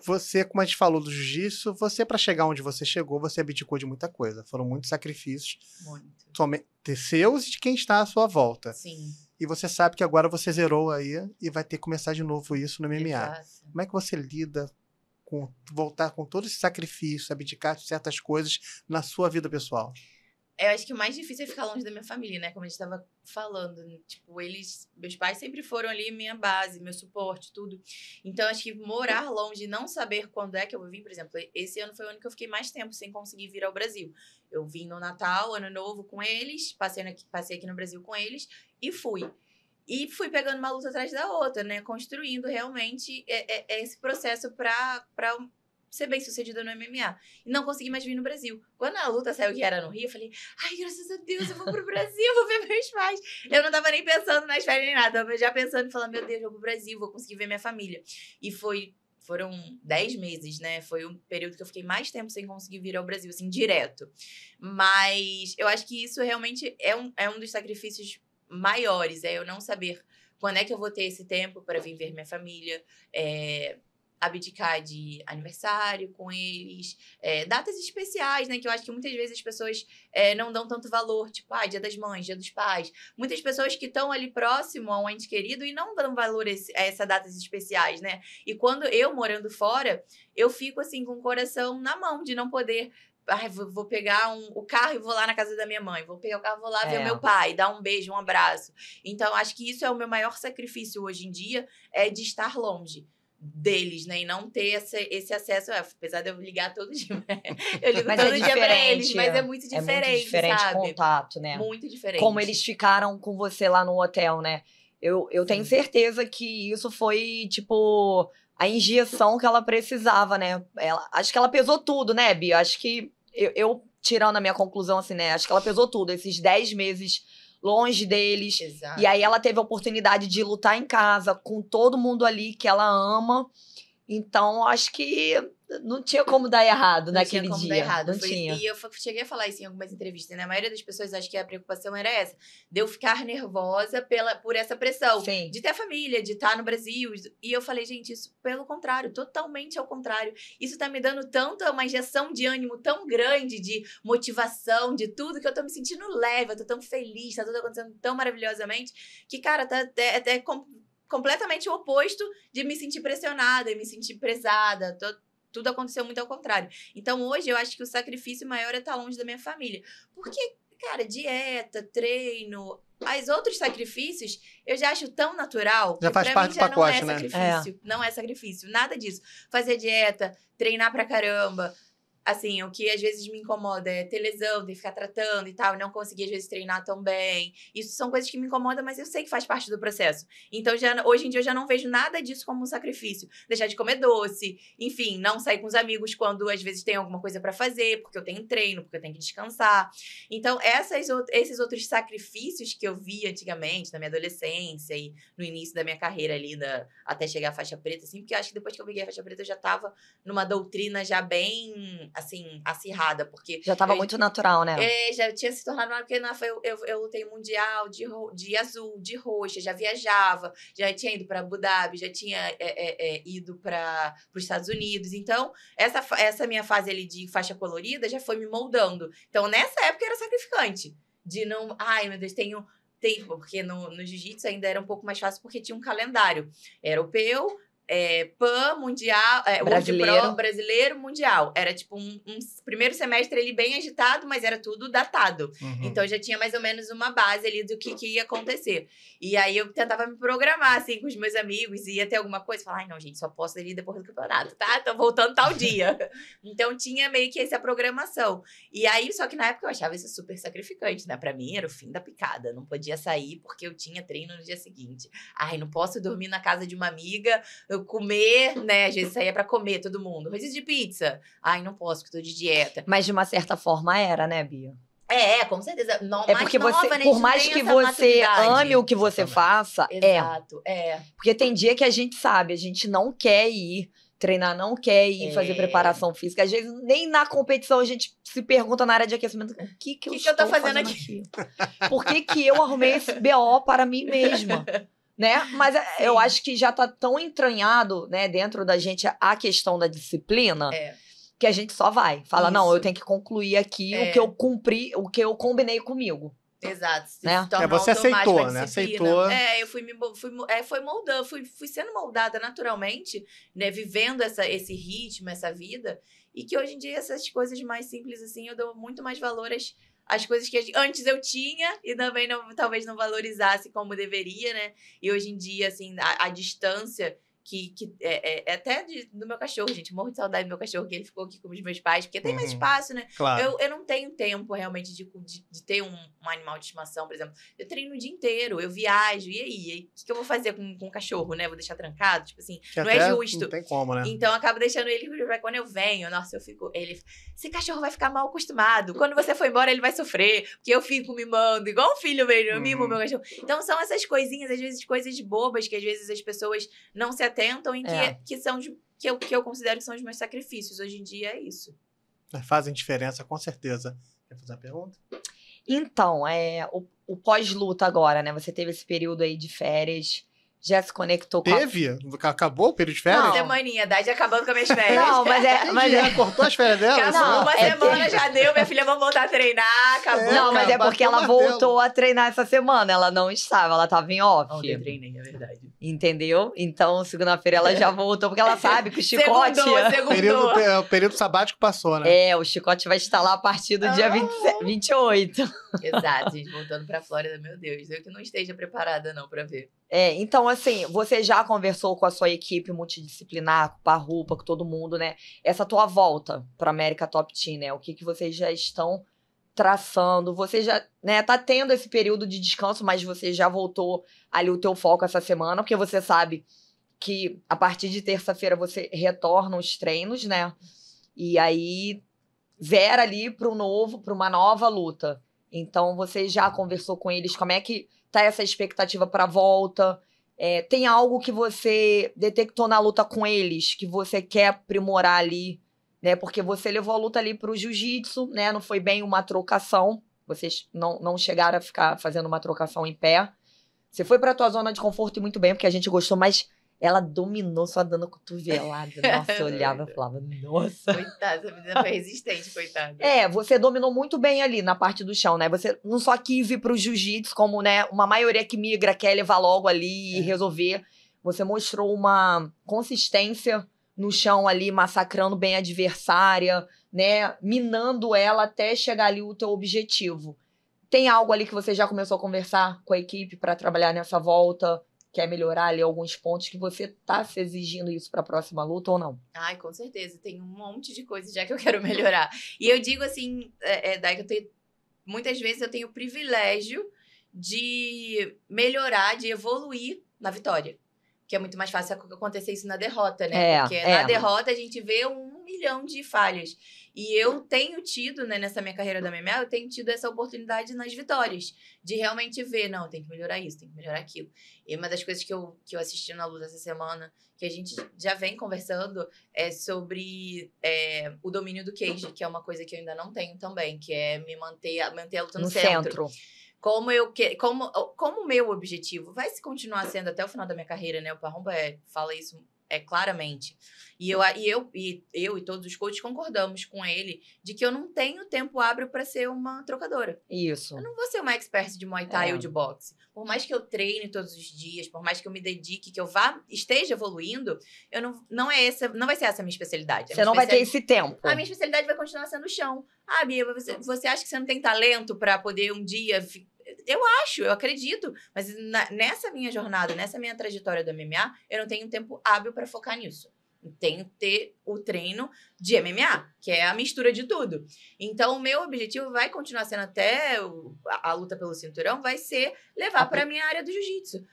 Você, como a gente falou do jiu-jitsu, você, pra chegar onde você chegou, você abdicou de muita coisa. Foram muitos sacrifícios. Somente seus e de quem está à sua volta. Sim. E você sabe que agora você zerou aí e vai ter que começar de novo isso no MMA. Exato. Como é que você lida com voltar com todo esse sacrifício, abdicar de certas coisas na sua vida pessoal? Eu acho que o mais difícil é ficar longe da minha família, né? Como a gente estava falando. Tipo, meus pais sempre foram ali minha base, meu suporte, tudo. Então, acho que morar longe e não saber quando é que eu vou vir, por exemplo, esse ano foi o ano que eu fiquei mais tempo sem conseguir vir ao Brasil. Eu vim no Natal, Ano Novo com eles, passei aqui no Brasil com eles e fui. E fui pegando uma luta atrás da outra, né? Construindo realmente esse processo para ser bem sucedida no MMA. E não consegui mais vir no Brasil. Quando a luta saiu que era no Rio, eu falei, ai, graças a Deus, eu vou pro Brasil, vou ver meus pais. Eu não tava nem pensando nas férias nem nada, eu já pensando em falar, meu Deus, eu vou pro Brasil, vou conseguir ver minha família. E foram 10 meses, né? Foi um período que eu fiquei mais tempo sem conseguir vir ao Brasil, assim, direto. Mas eu acho que isso realmente é um dos sacrifícios maiores, eu não saber quando é que eu vou ter esse tempo para vir ver minha família, abdicar de aniversário com eles, datas especiais, né? Que eu acho que muitas vezes as pessoas não dão tanto valor, tipo, Dia das Mães, Dia dos Pais. Muitas pessoas que estão ali próximo a um ente querido e não dão valor a essas datas especiais, né? E quando eu, morando fora, eu fico, assim, com o coração na mão de não poder... vou pegar o carro e vou lá na casa da minha mãe. Vou pegar o carro e vou lá ver o meu pai, dar um beijo, um abraço. Então, acho que isso é o meu maior sacrifício hoje em dia, de estar longe deles, né? E não ter esse acesso. Apesar de eu ligar todo dia. Eu ligo todo dia pra eles, mas é muito diferente, é muito diferente, sabe? O contato, né? Muito diferente. Como eles ficaram com você lá no hotel, né? Eu tenho certeza que isso foi, tipo, a injeção que ela precisava, né? Acho que ela pesou tudo, né, Bia? Acho que eu tirando a minha conclusão, assim, né? Acho que ela pesou tudo. Esses 10 meses longe deles. Exato. E aí ela teve a oportunidade de lutar em casa com todo mundo ali que ela ama. Então, acho que não tinha como dar errado Não naquele tinha como dia. dar errado. Não tinha. E eu cheguei a falar isso em algumas entrevistas, né? A maioria das pessoas acha que a preocupação era essa. De eu ficar nervosa por essa pressão. Sim. De ter família, de estar no Brasil. E eu falei, gente, isso pelo contrário, totalmente ao contrário. Isso tá me dando uma injeção de ânimo tão grande, de motivação, de tudo, que eu tô me sentindo leve, eu tô tão feliz, tá tudo acontecendo tão maravilhosamente, que, cara, tá até completamente o oposto de me sentir pressionada e me sentir pesada. Tudo aconteceu muito ao contrário. Então, hoje, eu acho que o sacrifício maior é estar longe da minha família. Porque, cara, dieta, treino, os outros sacrifícios, eu já acho tão natural. Já faz parte do pacote, né? Sacrifício, não é sacrifício, nada disso. Fazer dieta, treinar pra caramba. Assim, o que às vezes me incomoda é ter lesão, ter que ficar tratando e tal, não conseguir às vezes treinar tão bem. Isso são coisas que me incomodam, mas eu sei que faz parte do processo. Então, hoje em dia, eu já não vejo nada disso como um sacrifício. Deixar de comer doce, enfim, não sair com os amigos quando às vezes tem alguma coisa pra fazer, porque eu tenho treino, porque eu tenho que descansar. Então, esses outros sacrifícios que eu vi antigamente, na minha adolescência e no início da minha carreira ali, até chegar à faixa preta, assim, porque eu acho que depois que eu peguei a faixa preta, eu já tava numa doutrina já bem, assim, acirrada, porque... Já tava muito natural, né? Já tinha se tornado, porque eu lutei mundial de azul, de roxa, já viajava, já tinha ido para Abu Dhabi, já tinha ido para os Estados Unidos. Então, essa minha fase ali de faixa colorida já foi me moldando. Então, nessa época era sacrificante. De não... Ai, meu Deus, tenho porque no jiu-jitsu ainda era um pouco mais fácil, porque tinha um calendário europeu, PAN, mundial, brasileiro, mundial. Era tipo um primeiro semestre ali bem agitado, mas era tudo datado. Uhum. Então, já tinha mais ou menos uma base ali do que ia acontecer. E aí, eu tentava me programar, assim, com os meus amigos, e ia ter alguma coisa, falar, ai, não, gente, só posso ir depois do campeonato, tá? Tô voltando tal dia. Então, tinha meio que essa programação. E aí, só que na época eu achava isso super sacrificante, né? Pra mim, era o fim da picada. Não podia sair porque eu tinha treino no dia seguinte. Ai, não posso dormir na casa de uma amiga, eu comer, né? Às vezes saía pra comer, todo mundo. Rodízio de pizza. Ai, não posso, porque tô de dieta. Mas de uma certa forma era, né, Bia? Com certeza. Porque mais você, nova, né? por mais que você ame o que você faça, Exato, Porque tem dia que a gente sabe, a gente não quer ir treinar, não quer ir fazer preparação física. Às vezes, nem na competição, a gente se pergunta na área de aquecimento, o que eu tô fazendo aqui? Por que eu arrumei esse BO para mim mesma? Né? Mas eu acho que já tá tão entranhado, né, dentro da gente a questão da disciplina, que a gente só vai. Fala, não, eu tenho que concluir aqui o que eu cumpri, o que eu combinei comigo. Exato. Né? Você aceitou, né? Aceitou. Foi moldando, fui sendo moldada naturalmente, né? Vivendo esse ritmo, essa vida. E que hoje em dia essas coisas mais simples, assim, eu dou muito mais valor às coisas que antes eu tinha e também talvez não valorizasse como deveria, né? E hoje em dia, assim, a distância que até do meu cachorro, gente. Morro de saudade do meu cachorro, que ele ficou aqui com os meus pais, porque tem mais espaço, né? Claro. Eu não tenho tempo, realmente, de ter um animal de estimação, por exemplo. Eu treino o dia inteiro, eu viajo, e aí? O que eu vou fazer com o cachorro, né? Vou deixar trancado? Tipo assim, que não é justo. Não tem como, né? Então, eu acabo deixando ele, quando eu venho, nossa, eu fico... Esse cachorro vai ficar mal acostumado. Quando você for embora, ele vai sofrer, porque eu fico mimando, igual um filho mesmo, eu mimo meu cachorro. Então, são essas coisinhas, às vezes, coisas bobas, que às vezes as pessoas não se atentam em que eu considero que são os meus sacrifícios. Hoje em dia é isso. Fazem diferença, com certeza. Quer fazer uma pergunta? Então, o pós-luta agora, né? Você teve esse período aí de férias, já se conectou com Acabou o período de férias? Uma semaninha, Dade acabando com as minhas férias. Não, mas já cortou as férias dela? Não, uma semana já deu, minha filha, vamos voltar a treinar, acabou. Não, mas é porque ela voltou a treinar essa semana, ela não estava, ela estava em off. Ontem eu treinei, é verdade. Entendeu? Então, segunda-feira ela já voltou, porque ela sabe que o chicote... Segundou. O período sabático passou, né? O chicote vai estar lá a partir do dia 28. Exato, gente, voltando pra Flórida, meu Deus, eu que não esteja preparada não pra ver. Então, assim, você já conversou com a sua equipe multidisciplinar, com o Parrupa, com todo mundo, né? Essa tua volta pra América Top Team, né? O que vocês já estão traçando? Você já, né, tá tendo esse período de descanso, mas você já voltou ali o teu foco essa semana, porque você sabe que a partir de terça-feira você retorna os treinos, né? E aí zera ali para uma nova luta. Então, você já conversou com eles? Como é que tá essa expectativa para a volta? Tem algo que você detectou na luta com eles, que você quer aprimorar ali né? Porque você levou a luta ali pro jiu-jitsu, né? Não foi bem uma trocação. Vocês não chegaram a ficar fazendo uma trocação em pé. Você foi pra tua zona de conforto e muito bem, porque a gente gostou, mas ela dominou só dando cotovelada. Nossa, eu olhava e falava, nossa. Coitada, essa menina foi resistente, coitada. Você dominou muito bem ali na parte do chão, né? Você não só quis vir pro jiu-jitsu, como, né, uma maioria que migra quer levar logo ali e resolver. Você mostrou uma consistência no chão ali, massacrando bem a adversária, né? Minando ela até chegar ali o teu objetivo. Tem algo ali que você já começou a conversar com a equipe para trabalhar nessa volta? Quer melhorar ali alguns pontos que você tá se exigindo isso para a próxima luta ou não? Ai, com certeza. Tem um monte de coisa já que eu quero melhorar. E eu digo assim, Dai, que eu tenho, muitas vezes eu tenho o privilégio de melhorar, de evoluir na vitória. Que é muito mais fácil acontecer isso na derrota, né? Porque na derrota a gente vê 1 milhão de falhas. E eu tenho tido, né, nessa minha carreira da MMA, eu tenho tido essa oportunidade nas vitórias. De realmente ver, não, tem que melhorar isso, tem que melhorar aquilo. E uma das coisas que eu assisti na luta essa semana, que a gente já vem conversando, é sobre o domínio do cage, que é uma coisa que eu ainda não tenho também, que é manter a luta no centro. Como o meu objetivo vai se continuar sendo até o final da minha carreira, né? O Parromba fala isso claramente. E eu e todos os coaches concordamos com ele de que eu não tenho tempo hábil para ser uma trocadora. Isso. Eu não vou ser uma expert de Muay Thai ou de boxe. Por mais que eu treine todos os dias, por mais que eu me dedique, que eu esteja evoluindo, eu não vai ser essa a minha especialidade. Você não vai ter esse tempo. A minha especialidade vai continuar sendo o chão. Ah, Bia, você acha que você não tem talento para poder um dia... Eu acredito, mas nessa minha jornada, nessa minha trajetória do MMA, eu não tenho tempo hábil para focar nisso. Eu tenho que ter o treino de MMA, que é a mistura de tudo. Então, o meu objetivo vai continuar sendo até a luta pelo cinturão, vai ser levar para a minha área do jiu-jitsu.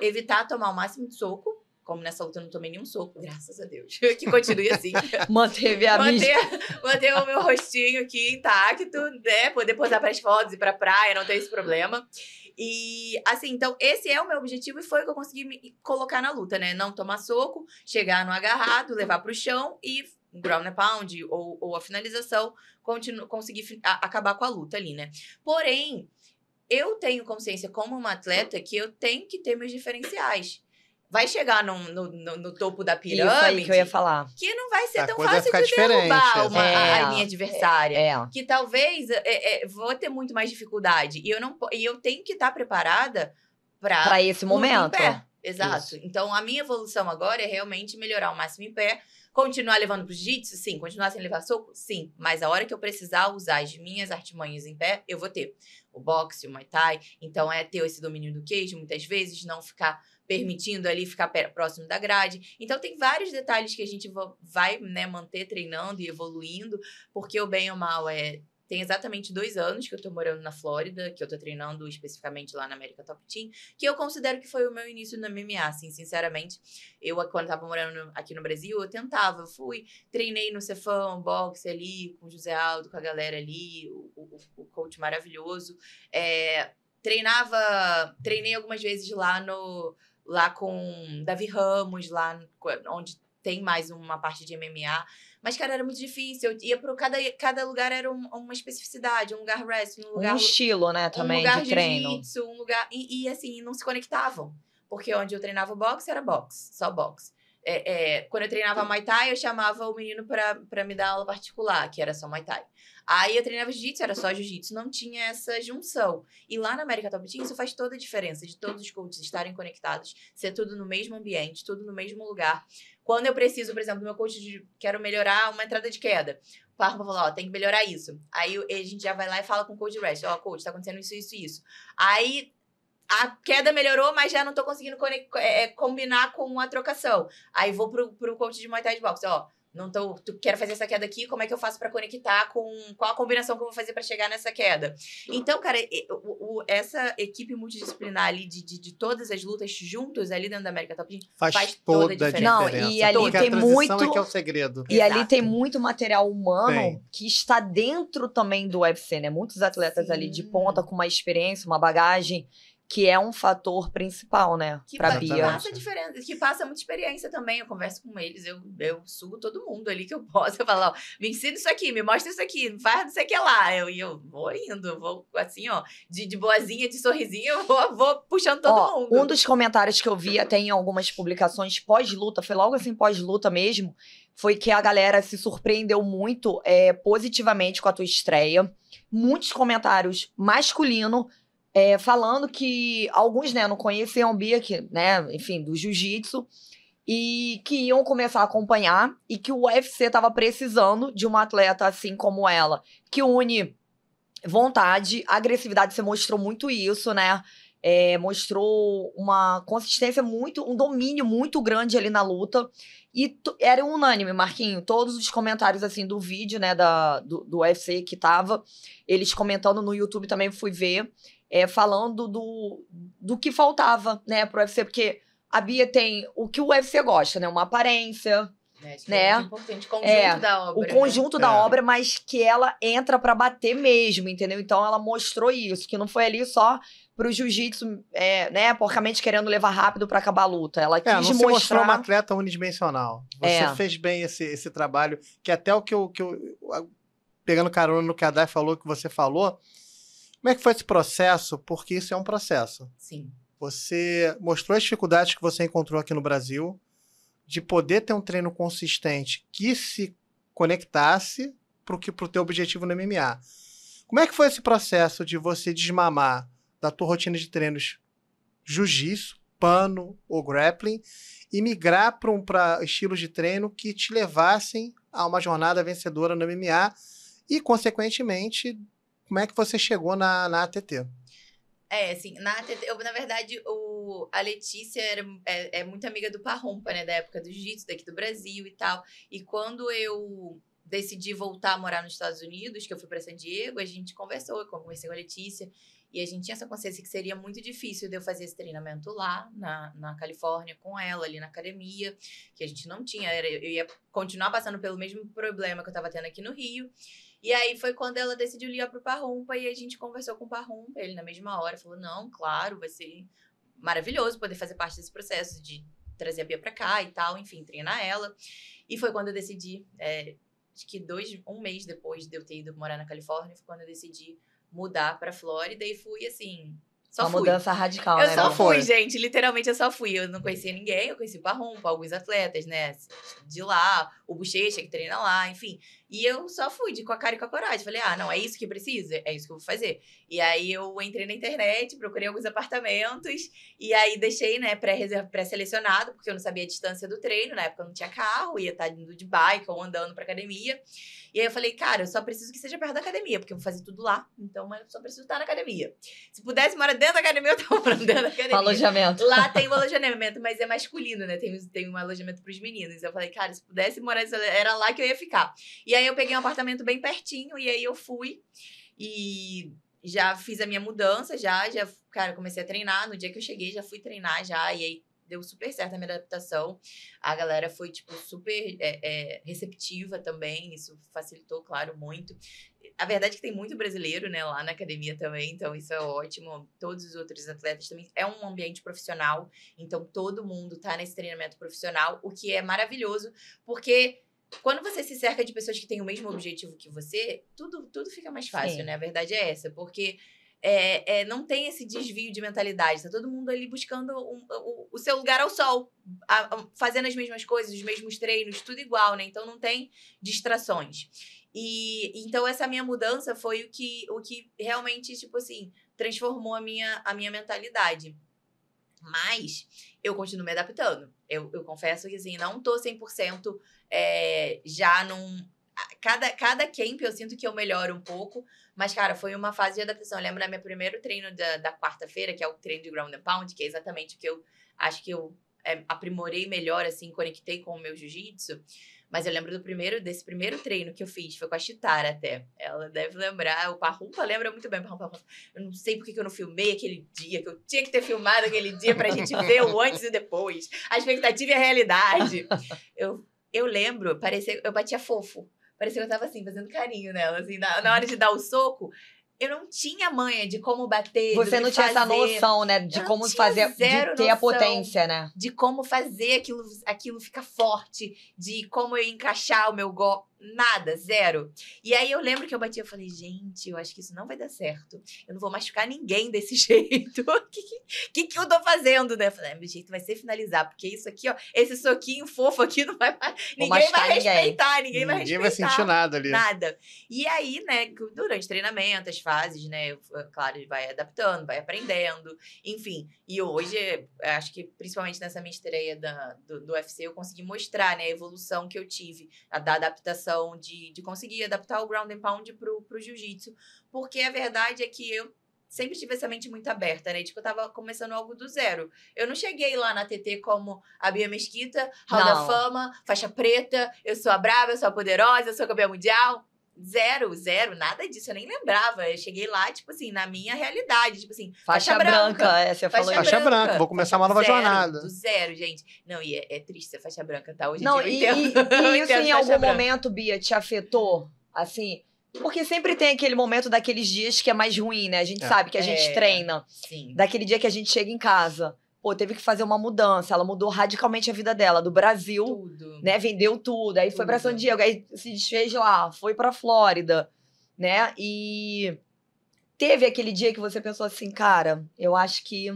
Evitar tomar o máximo de soco. Como nessa luta eu não tomei nenhum soco, graças a Deus. Que continue assim. Manter o meu rostinho aqui intacto, né? Poder posar para as fotos e para praia, não ter esse problema. E, assim, então, esse é o meu objetivo e foi o que eu consegui me colocar na luta, né? Não tomar soco, chegar no agarrado, levar pro chão e ground and pound ou a finalização, conseguir acabar com a luta ali, né? Porém, eu tenho consciência como uma atleta que eu tenho que ter meus diferenciais. Vai chegar no topo da pirâmide. Isso aí que eu ia falar. Que não vai ser tão fácil de derrubar a minha adversária. Que talvez vou ter muito mais dificuldade. E eu tenho que estar preparada para esse momento. Em pé. Exato. Isso. Então, a minha evolução agora é realmente melhorar o máximo em pé. Continuar levando pro jiu-jitsu? Sim. Continuar sem levar soco? Sim. Mas a hora que eu precisar usar as minhas artimanhas em pé, eu vou ter. O boxe, o Muay Thai. Então, ter esse domínio do cage, muitas vezes, não ficar permitindo ali ficar próximo da grade. Então, tem vários detalhes que a gente vai, né, manter treinando e evoluindo, porque o bem ou mal tem exatamente 2 anos que eu tô morando na Flórida, que eu tô treinando especificamente lá na América Top Team, que eu considero que foi o meu início no MMA, assim, sinceramente. Eu, quando tava morando aqui no Brasil, eu tentava, treinei no Cefão, boxe ali, com o José Aldo, com a galera ali, o coach maravilhoso. Treinei algumas vezes lá com Davi Ramos, lá onde tem mais uma parte de MMA. Mas, cara, era muito difícil. Eu ia para cada lugar era uma especificidade, um lugar wrestling, um lugar... Um estilo, né, também, um lugar de treino. Jiu-jitsu, um lugar... E, assim, não se conectavam. Porque onde eu treinava boxe, era boxe. Só boxe. Quando eu treinava Muay Thai, eu chamava o menino pra me dar aula particular, que era só Muay Thai. Aí eu treinava Jiu-Jitsu, era só Jiu-Jitsu, não tinha essa junção. E lá na América Top Team, isso faz toda a diferença, de todos os coaches estarem conectados, ser tudo no mesmo ambiente, tudo no mesmo lugar. Quando eu preciso, por exemplo, do meu coach, quero melhorar uma entrada de queda, o Parma falou, tem que melhorar isso. Aí a gente já vai lá e fala com o coach de rest, coach, tá acontecendo isso. Aí a queda melhorou, mas já não tô conseguindo combinar com a trocação. Aí vou pro coach de Muay Thai de boxe, quero fazer essa queda aqui, como é que eu faço pra conectar com qual a combinação que eu vou fazer pra chegar nessa queda? Então, cara, essa equipe multidisciplinar ali de todas as lutas juntos ali dentro da América Top Team faz toda a diferença. Não, e ali tem muito... é que é o segredo. E ali tem muito material humano que está dentro também do UFC, né? Muitos atletas ali de ponta com uma experiência, uma bagagem que é um fator principal, né, pra Que Bia. passa diferença, que passa muita experiência também. Eu converso com eles, eu sugo todo mundo ali que eu posso. Eu falo, ó, me ensina isso aqui, me mostra isso aqui, faz não sei o que lá. Eu vou indo, eu vou assim, ó, de boazinha, de sorrisinho, eu vou puxando todo mundo. Um dos comentários que eu vi até em algumas publicações pós-luta, foi logo assim pós-luta mesmo, foi que a galera se surpreendeu muito positivamente com a tua estreia. Muitos comentários masculinos falando que alguns, né, não conheciam a Bia, que, né, enfim, do jiu-jitsu, e que iam começar a acompanhar e que o UFC estava precisando de uma atleta assim como ela, que une vontade, agressividade. Você mostrou muito isso, né? Mostrou uma consistência um domínio muito grande ali na luta. E era unânime, Marquinho. Todos os comentários, assim, do vídeo, né, do UFC que tava, eles comentando no YouTube também fui ver, falando do que faltava, né, pro UFC, porque a Bia tem o que o UFC gosta, né, uma aparência, Acho que né? é muito importante, conjunto da obra. O conjunto da É. obra, mas que ela entra pra bater mesmo, entendeu? Então ela mostrou isso, que não foi ali só pro jiu-jitsu, né, porcamente querendo levar rápido pra acabar a luta. Ela quis não se mostrou mostrar. uma atleta unidimensional. Você fez bem esse trabalho, que até o que eu pegando carona no que a Day falou, que você falou, como é que foi esse processo? Porque isso é um processo. Sim. Você mostrou as dificuldades que você encontrou aqui no Brasil, de poder ter um treino consistente que se conectasse pro teu objetivo no MMA. Como é que foi esse processo de você desmamar da tua rotina de treinos jiu-jitsu, pano ou grappling e migrar para estilos de treino que te levassem a uma jornada vencedora no MMA e, consequentemente, como é que você chegou na ATT? Assim, na verdade, a Letícia é muito amiga do Parrumpa, né, da época do jiu-jitsu, daqui do Brasil e tal. E quando eu decidi voltar a morar nos Estados Unidos, que eu fui para San Diego, a gente conversou, eu conversei com a Letícia, e a gente tinha essa consciência que seria muito difícil de eu fazer esse treinamento lá, na Califórnia, com ela, ali na academia, que a gente não tinha, eu ia continuar passando pelo mesmo problema que eu tava tendo aqui no Rio. E aí foi quando ela decidiu ligar pro Parrumpa e a gente conversou com o Parrumpa, ele na mesma hora falou, não, claro, vai ser maravilhoso poder fazer parte desse processo de trazer a Bia pra cá e tal, enfim, treinar ela. E foi quando eu decidi, acho que um mês depois de eu ter ido morar na Califórnia, foi quando eu decidi mudar pra Flórida e fui assim... Só uma fui. mudança radical, Eu né? só Bia? fui, gente. Literalmente, eu só fui. Eu não conhecia ninguém. Eu conheci o Parrumpa, alguns atletas, né? De lá. O Bochecha, que treina lá, enfim. E eu só fui com a cara e com a coragem. Falei, não, é isso que precisa? É isso que eu vou fazer. E aí, eu entrei na internet, procurei alguns apartamentos. E aí, deixei, né, pré-selecionado, porque eu não sabia a distância do treino. Na época, eu não tinha carro. Ia estar indo de bike ou andando pra academia. E aí, eu falei, cara, eu só preciso que seja perto da academia, porque eu vou fazer tudo lá. Então, eu só preciso estar na academia. Se pudesse morar dentro da academia, eu tava morando dentro da academia. Alojamento. Lá tem um alojamento, mas é masculino, né? Tem um alojamento pros meninos. Eu falei, cara, se pudesse morar, era lá que eu ia ficar. E aí eu peguei um apartamento bem pertinho, e aí eu fui e já fiz a minha mudança, cara, comecei a treinar. No dia que eu cheguei, já fui treinar já, e aí deu super certo a minha adaptação. A galera foi, tipo, super receptiva também, isso facilitou, claro, muito. A verdade é que tem muito brasileiro, né, lá na academia também, então isso é ótimo. Todos os outros atletas também. É um ambiente profissional, então todo mundo tá nesse treinamento profissional, o que é maravilhoso, porque quando você se cerca de pessoas que têm o mesmo objetivo que você, tudo fica mais fácil, Sim. né? A verdade é essa, porque não tem esse desvio de mentalidade, tá todo mundo ali buscando o seu lugar ao sol, fazendo as mesmas coisas, os mesmos treinos, tudo igual, né? Então não tem distrações. E então essa minha mudança foi o que realmente, tipo assim, transformou a minha mentalidade. Mas eu continuo me adaptando. Eu confesso que, assim, não tô 100% já num... Cada camp eu sinto que eu melhoro um pouco. Mas, cara, foi uma fase de adaptação. Eu lembro do meu primeiro treino da quarta-feira, que é o treino de ground and pound, que é exatamente o que eu acho que eu aprimorei melhor, assim, conectei com o meu jiu-jitsu. Mas eu lembro desse primeiro treino que eu fiz, foi com a Chitara até. Ela deve lembrar, o Parrumpa lembra muito bem. Eu não sei por que eu não filmei aquele dia, que eu tinha que ter filmado aquele dia pra gente ver o antes e depois. A expectativa e a realidade. Eu lembro, eu batia fofo. Parecia que eu tava assim, fazendo carinho nela, assim, na hora de dar o soco. eu não tinha manha de como bater, Você não tinha essa noção, né? De como fazer, de ter a potência, né? De como fazer aquilo ficar forte, de como eu encaixar o meu golpe. Nada, zero. E aí eu lembro que eu bati, eu falei, gente, eu acho que isso não vai dar certo. Eu não vou machucar ninguém desse jeito. O que eu tô fazendo, né? Eu falei, meu jeito vai ser finalizar, porque isso aqui, ó, esse soquinho fofo aqui não vai mais. Ninguém vai respeitar, ninguém vai respeitar. Ninguém vai sentir nada ali. Nada. E aí, né, durante treinamento, as fases, né, claro, vai adaptando, vai aprendendo, enfim. E hoje, acho que principalmente nessa minha estreia do UFC, eu consegui mostrar, né, a evolução que eu tive, da adaptação de conseguir adaptar o ground and pound pro jiu-jitsu. Porque a verdade é que eu sempre tive essa mente muito aberta, né? De que eu tava começando algo do zero. Eu não cheguei lá na TT como a Bia Mesquita, Hall da Fama, faixa preta, eu sou a brava, eu sou a poderosa, eu sou campeã mundial. Zero, nada disso, eu nem lembrava. Eu cheguei lá, tipo assim, na minha realidade, tipo assim, faixa branca, você falou. Faixa branca, vou começar uma nova jornada. Do zero, gente. Não, e é triste ser faixa branca, tá? Hoje não, em dia eu entendo. E isso em algum momento, Bia, te afetou? Assim, porque sempre tem aquele momento daqueles dias que é mais ruim, né? A gente sabe que a gente treina. Sim. Daquele dia que a gente chega em casa. Pô, teve que fazer uma mudança. Ela mudou radicalmente a vida dela. Do Brasil, Tudo. né? Vendeu tudo. Aí foi pra San Diego. Aí se desfez lá. Foi pra Flórida, né? E teve aquele dia que você pensou assim, cara, eu acho que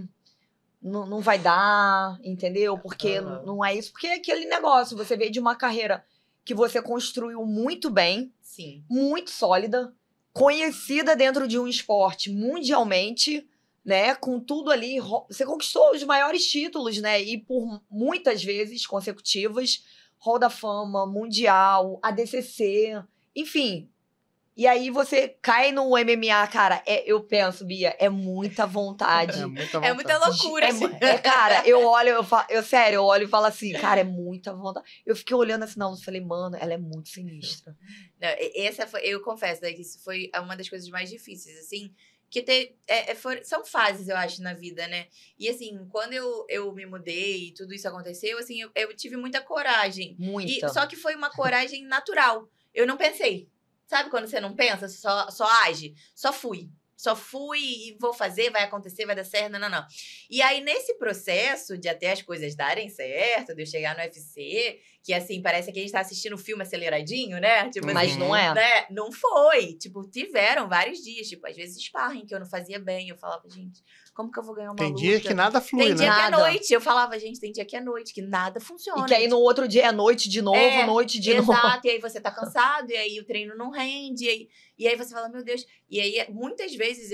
não vai dar, entendeu? Porque não é isso. Porque é aquele negócio. Você veio de uma carreira que você construiu muito bem. Sim. Muito sólida. Conhecida dentro de um esporte mundialmente, né, com tudo ali, você conquistou os maiores títulos, né, e por muitas vezes consecutivas, Hall da Fama, Mundial, ADCC, enfim. E aí você cai no MMA, cara, eu penso, Bia, é muita vontade. É muita loucura. Cara, eu olho e falo assim, cara, é muita vontade. Eu fiquei olhando assim, não, eu falei, mano, ela é muito sinistra. Não, eu confesso, né, que isso foi uma das coisas mais difíceis, assim, que são fases, eu acho, na vida, né? E, assim, quando eu me mudei e tudo isso aconteceu, assim, eu tive muita coragem. Muita. Só que foi uma coragem natural. Eu não pensei. Sabe quando você não pensa, só age? Só fui e vou fazer, vai acontecer, vai dar certo, não. E aí, nesse processo de até as coisas darem certo, de eu chegar no UFC, que assim, parece que a gente tá assistindo um filme aceleradinho, né? Tipo, mas assim, não é. Né? Não foi. Tipo, tiveram vários dias, tipo, às vezes sparring que eu não fazia bem, eu falava, gente, como que eu vou ganhar uma luta? Tem dia que nada flui, né? Tem dia né? que é noite. Eu falava, gente, tem dia que é noite, que nada funciona. E que aí no outro dia é noite de novo, noite de novo. Exato, e aí você tá cansado, e aí o treino não rende, e aí você fala, meu Deus. E aí, muitas vezes,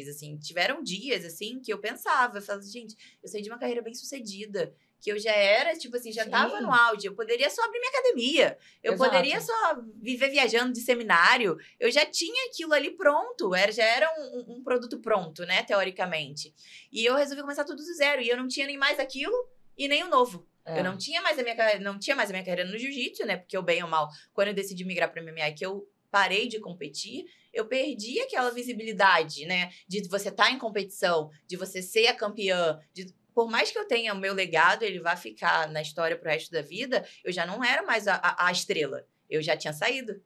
assim, tiveram dias, assim, que eu pensava, eu falava, gente, eu saí de uma carreira bem sucedida, que eu já era, tipo assim, já tava no auge, eu poderia só abrir minha academia, eu poderia só viver viajando de seminário, eu já tinha aquilo ali pronto, já era um produto pronto, né, teoricamente. E eu resolvi começar tudo do zero, e eu não tinha nem mais aquilo e nem o novo. Eu não tinha mais a minha carreira no jiu-jitsu, né, porque eu, bem ou mal, quando eu decidi migrar para MMA, que eu parei de competir, eu perdi aquela visibilidade, né, de você estar em competição, de você ser a campeã, por mais que eu tenha o meu legado, ele vai ficar na história pro resto da vida, eu já não era mais a estrela. Eu já tinha saído.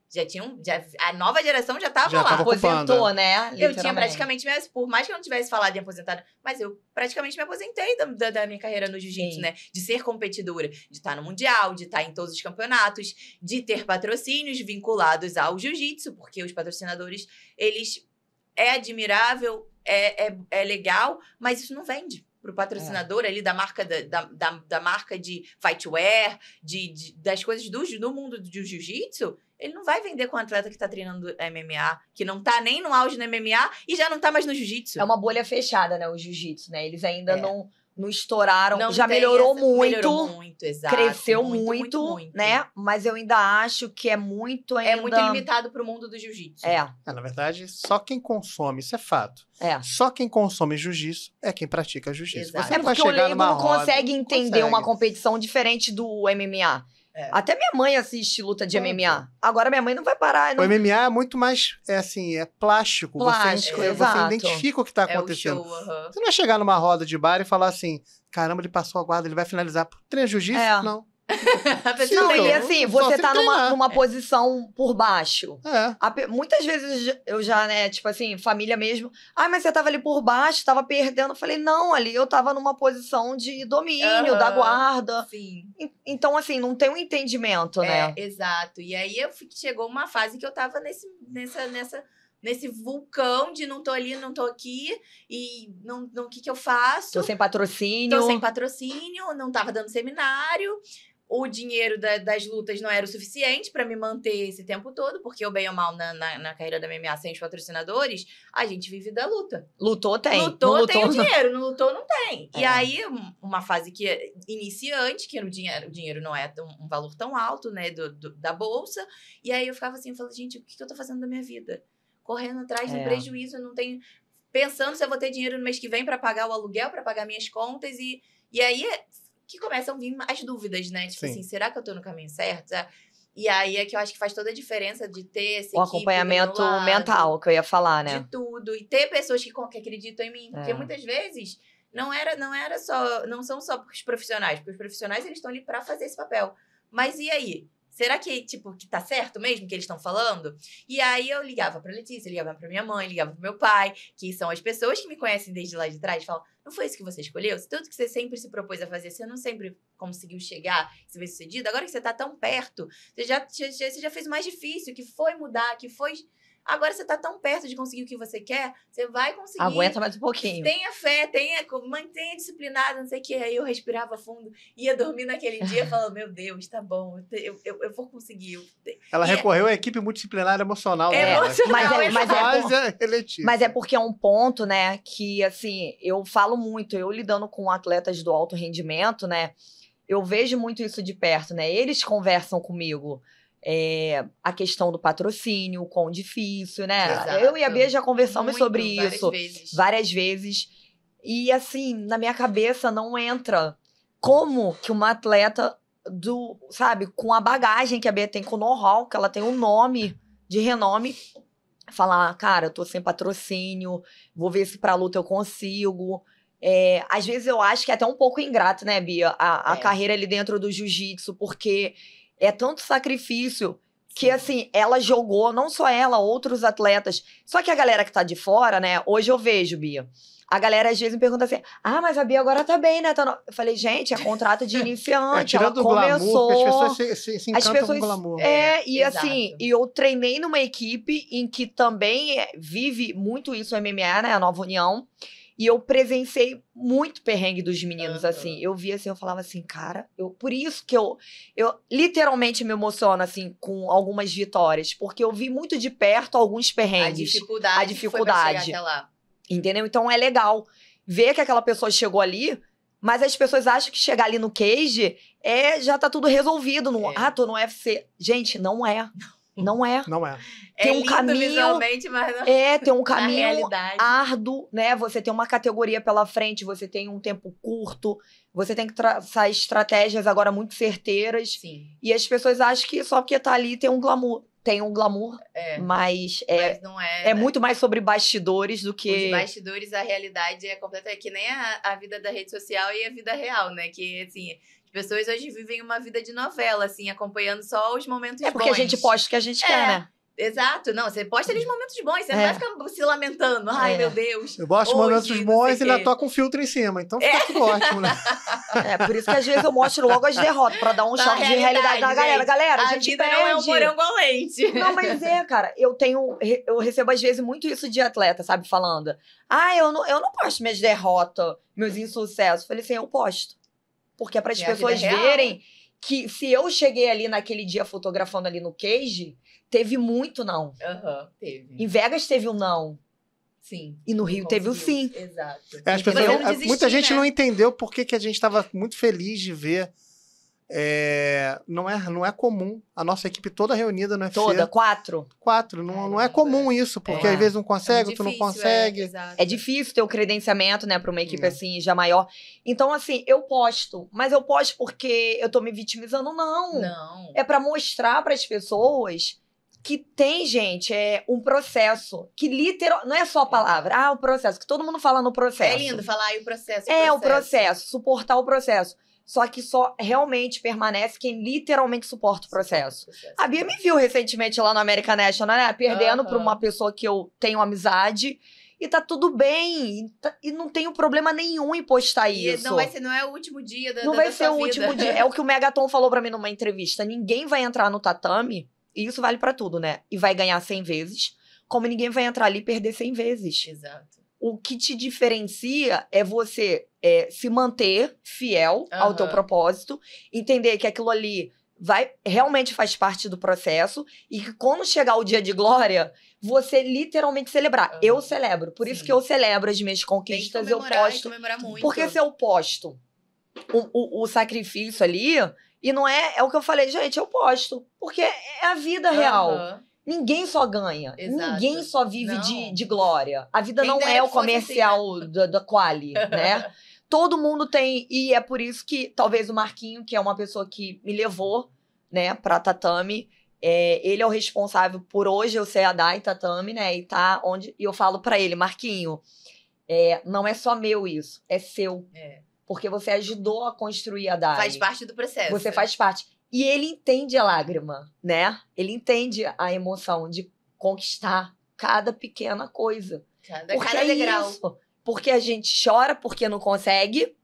A nova geração já tava lá. Aposentou, né? Eu tinha praticamente, por mais que eu não tivesse falado em aposentada, mas eu praticamente me aposentei da minha carreira no jiu-jitsu, né? De ser competidora, de estar no Mundial, de estar em todos os campeonatos, de ter patrocínios vinculados ao jiu-jitsu, porque os patrocinadores, eles... É admirável, é legal, mas isso não vende pro patrocinador ali da marca da marca de fightwear, das coisas do mundo do jiu-jitsu, ele não vai vender com um atleta que tá treinando MMA, que não tá nem no auge no MMA e já não tá mais no jiu-jitsu. É uma bolha fechada, né, o jiu-jitsu, né? Eles ainda não estouraram, já melhorou muito, exato, cresceu muito, né? Mas eu ainda acho que é muito ainda... É muito limitado pro mundo do jiu-jitsu. Na verdade, só quem consome, isso é fato. Só quem consome jiu-jitsu é quem pratica jiu-jitsu. Você não vai porque chegar o leigo não consegue entender uma consegue. competição diferente do MMA. Até minha mãe assiste luta de MMA. Agora minha mãe não vai parar. Não... O MMA é muito mais, é plástico. Você identifica o que tá acontecendo. O show, Você não vai chegar numa roda de bar e falar assim, caramba, ele passou a guarda, ele vai finalizar. Treina jiu-jitsu? Não. A pessoa Não, Sim, e eu assim, só você sei tá treinar. numa posição por baixo. É. Muitas vezes eu já, né, tipo assim, família mesmo. Ah, mas você tava ali por baixo, tava perdendo. Eu falei, não, ali eu tava numa posição de domínio, da Aham. guarda. Sim. Então, assim, não tem um entendimento, né? Exato. E aí chegou uma fase que eu tava nesse vulcão de não tô ali, não tô aqui, e não, o que eu faço? Tô sem patrocínio. Tô sem patrocínio, não tava dando seminário. O dinheiro das lutas não era o suficiente pra me manter esse tempo todo, porque eu, bem ou mal, na carreira da MMA, sem os patrcinadores, a gente vive da luta. Lutou, tem. Lutou, Não tem o lutou, dinheiro. Não lutou, não tem. E É. aí, uma fase que é iniciante, que o dinheiro não é um valor tão alto, né, da bolsa. E aí eu ficava assim, eu falava, gente, o que eu tô fazendo da minha vida? Correndo atrás do prejuízo, eu não tenho... Pensando se eu vou ter dinheiro no mês que vem pra pagar o aluguel, pra pagar minhas contas. E aí que começam a vir as dúvidas, né? Tipo assim, será que eu tô no caminho certo? E aí é que eu acho que faz toda a diferença de ter esse o acompanhamento mental, que eu ia falar, né? De tudo. E ter pessoas que acreditam em mim. Porque muitas vezes não são só os profissionais. Porque os profissionais, eles estão ali pra fazer esse papel. Mas e aí? Será que tá certo mesmo que eles estão falando? E aí eu ligava pra Letícia, ligava pra minha mãe, ligava pro meu pai, que são as pessoas que me conhecem desde lá de trás, falam, não foi isso que você escolheu? Tudo que você sempre se propôs a fazer, você não sempre conseguiu chegar, ser bem-sucedido, agora que você tá tão perto, você já fez o mais difícil, que foi mudar, que foi... Agora você tá tão perto de conseguir o que você quer, você vai conseguir. Aguenta mais um pouquinho. Tenha fé, mantenha disciplinado, não sei o que. Aí eu respirava fundo, ia dormir naquele dia, falando, meu Deus, tá bom, eu vou conseguir. Ela recorreu à equipe multidisciplinar emocional dela. Mas é porque é um ponto, né, que assim, eu falo muito, eu lidando com atletas do alto rendimento, né, eu vejo muito isso de perto, né, eles conversam comigo. A questão do patrocínio, o quão difícil, né? Exato. Eu e a Bia já conversamos sobre isso várias vezes. E assim, na minha cabeça não entra como que uma atleta sabe, com a bagagem que a Bia tem, com o know-how, que ela tem um nome de renome, falar, cara, eu tô sem patrocínio, vou ver se pra luta eu consigo. Às vezes eu acho que é até um pouco ingrato, né, Bia? A carreira ali dentro do jiu-jitsu, porque é tanto sacrifício que, assim, ela jogou, não só ela, outros atletas. Só que a galera que tá de fora, né, hoje eu vejo, Bia, a galera às vezes me pergunta assim, mas a Bia agora tá bem, né? Eu falei, gente, é contrato de iniciante, tirando ela começou... Glamour, as pessoas se encantam com glamour. Assim, e eu treinei numa equipe em que também vive muito isso, o MMA, né, a Nova União, e eu presenciei muito perrengue dos meninos, assim. Eu via assim, eu falava assim, cara... Por isso que eu literalmente me emociono, assim, com algumas vitórias. Porque eu vi muito de perto alguns perrengues. A dificuldade. Foi pra chegar até lá. Entendeu? Então é legal ver que aquela pessoa chegou ali, mas as pessoas acham que chegar ali no cage já tá tudo resolvido. Tô no UFC. Gente, não é. Não é. Não é. Tem um caminho visualmente, mas não. Tem um caminho árduo, né? Você tem uma categoria pela frente, você tem um tempo curto, você tem que traçar estratégias agora muito certeiras. Sim. E as pessoas acham que só porque tá ali tem um glamour. Tem um glamour, mas não é. É muito mais sobre bastidores do que... Os bastidores, a realidade é completa. É que nem a vida da rede social e a vida real, né? Que, assim... Pessoas hoje vivem uma vida de novela, assim, acompanhando só os momentos bons. Porque a gente posta o que a gente quer, né? Exato. Não, você posta ali os momentos bons. Você não vai ficar se lamentando. Ai, meu Deus. Eu gosto de momentos bons e ainda toco um filtro em cima. Então fica tudo ótimo, né? Por isso que às vezes eu mostro logo as derrotas, pra dar um choque de realidade na galera. Galera, a gente vida não é um morango ao leite. Não, mas cara, eu recebo às vezes muito isso de atleta, sabe? Falando, eu não posto minhas derrotas, meus insucessos. Falei assim, eu posto. Porque é para as pessoas verem que se eu cheguei ali naquele dia fotografando ali no cage, teve muito não. Teve. Em Vegas teve um não. Sim. E no Rio teve o sim. Exato. Muita gente não entendeu por que a gente estava muito feliz de ver. Não é comum a nossa equipe toda reunida no UFC. Toda, 4? 4. Não é comum isso, porque às vezes um consegue, outro não consegue. É difícil ter o credenciamento, né, pra uma equipe assim, já maior. Então, assim, eu posto. Mas eu posto porque eu tô me vitimizando? Não. É pra mostrar pras pessoas que tem, gente, um processo que literal... Não é só a palavra. O processo, que todo mundo fala no processo. É lindo falar o processo. O processo, suportar o processo. Só que só realmente permanece quem literalmente suporta o processo. A Bia me viu recentemente lá no American National, né? Perdendo pra uma pessoa que eu tenho amizade. E tá tudo bem. E não tenho problema nenhum em postar isso. Não é o último dia da Não vai da ser sua o vida. último dia. É o que o Megaton falou pra mim numa entrevista. Ninguém vai entrar no tatame, e isso vale pra tudo, né? E vai ganhar 100 vezes. Como ninguém vai entrar ali e perder 100 vezes. Exato. O que te diferencia é você se manter fiel ao teu propósito, entender que aquilo ali realmente faz parte do processo e que quando chegar o dia de glória, você literalmente celebrar. Eu celebro. Por isso que eu celebro as minhas conquistas, eu posto. Comemorar muito. Porque se eu posto o sacrifício ali, e não é o que eu falei, gente, eu posto. Porque é a vida real. Ninguém só ganha. Exato. Ninguém só vive de glória. A vida não é o comercial assim, né? da Quali, né? Todo mundo tem. E é por isso que talvez o Marquinho, que é uma pessoa que me levou, né, pra tatame, ele é o responsável por hoje eu ser a Dai tatame, né? E tá onde. E eu falo pra ele, Marquinho, não é só meu isso, é seu. Porque você ajudou a construir a Dai. Faz parte do processo. Você faz parte. E ele entende a lágrima, né? Ele entende a emoção de conquistar cada pequena coisa. Cada degrau. Isso. Porque a gente chora porque não consegue.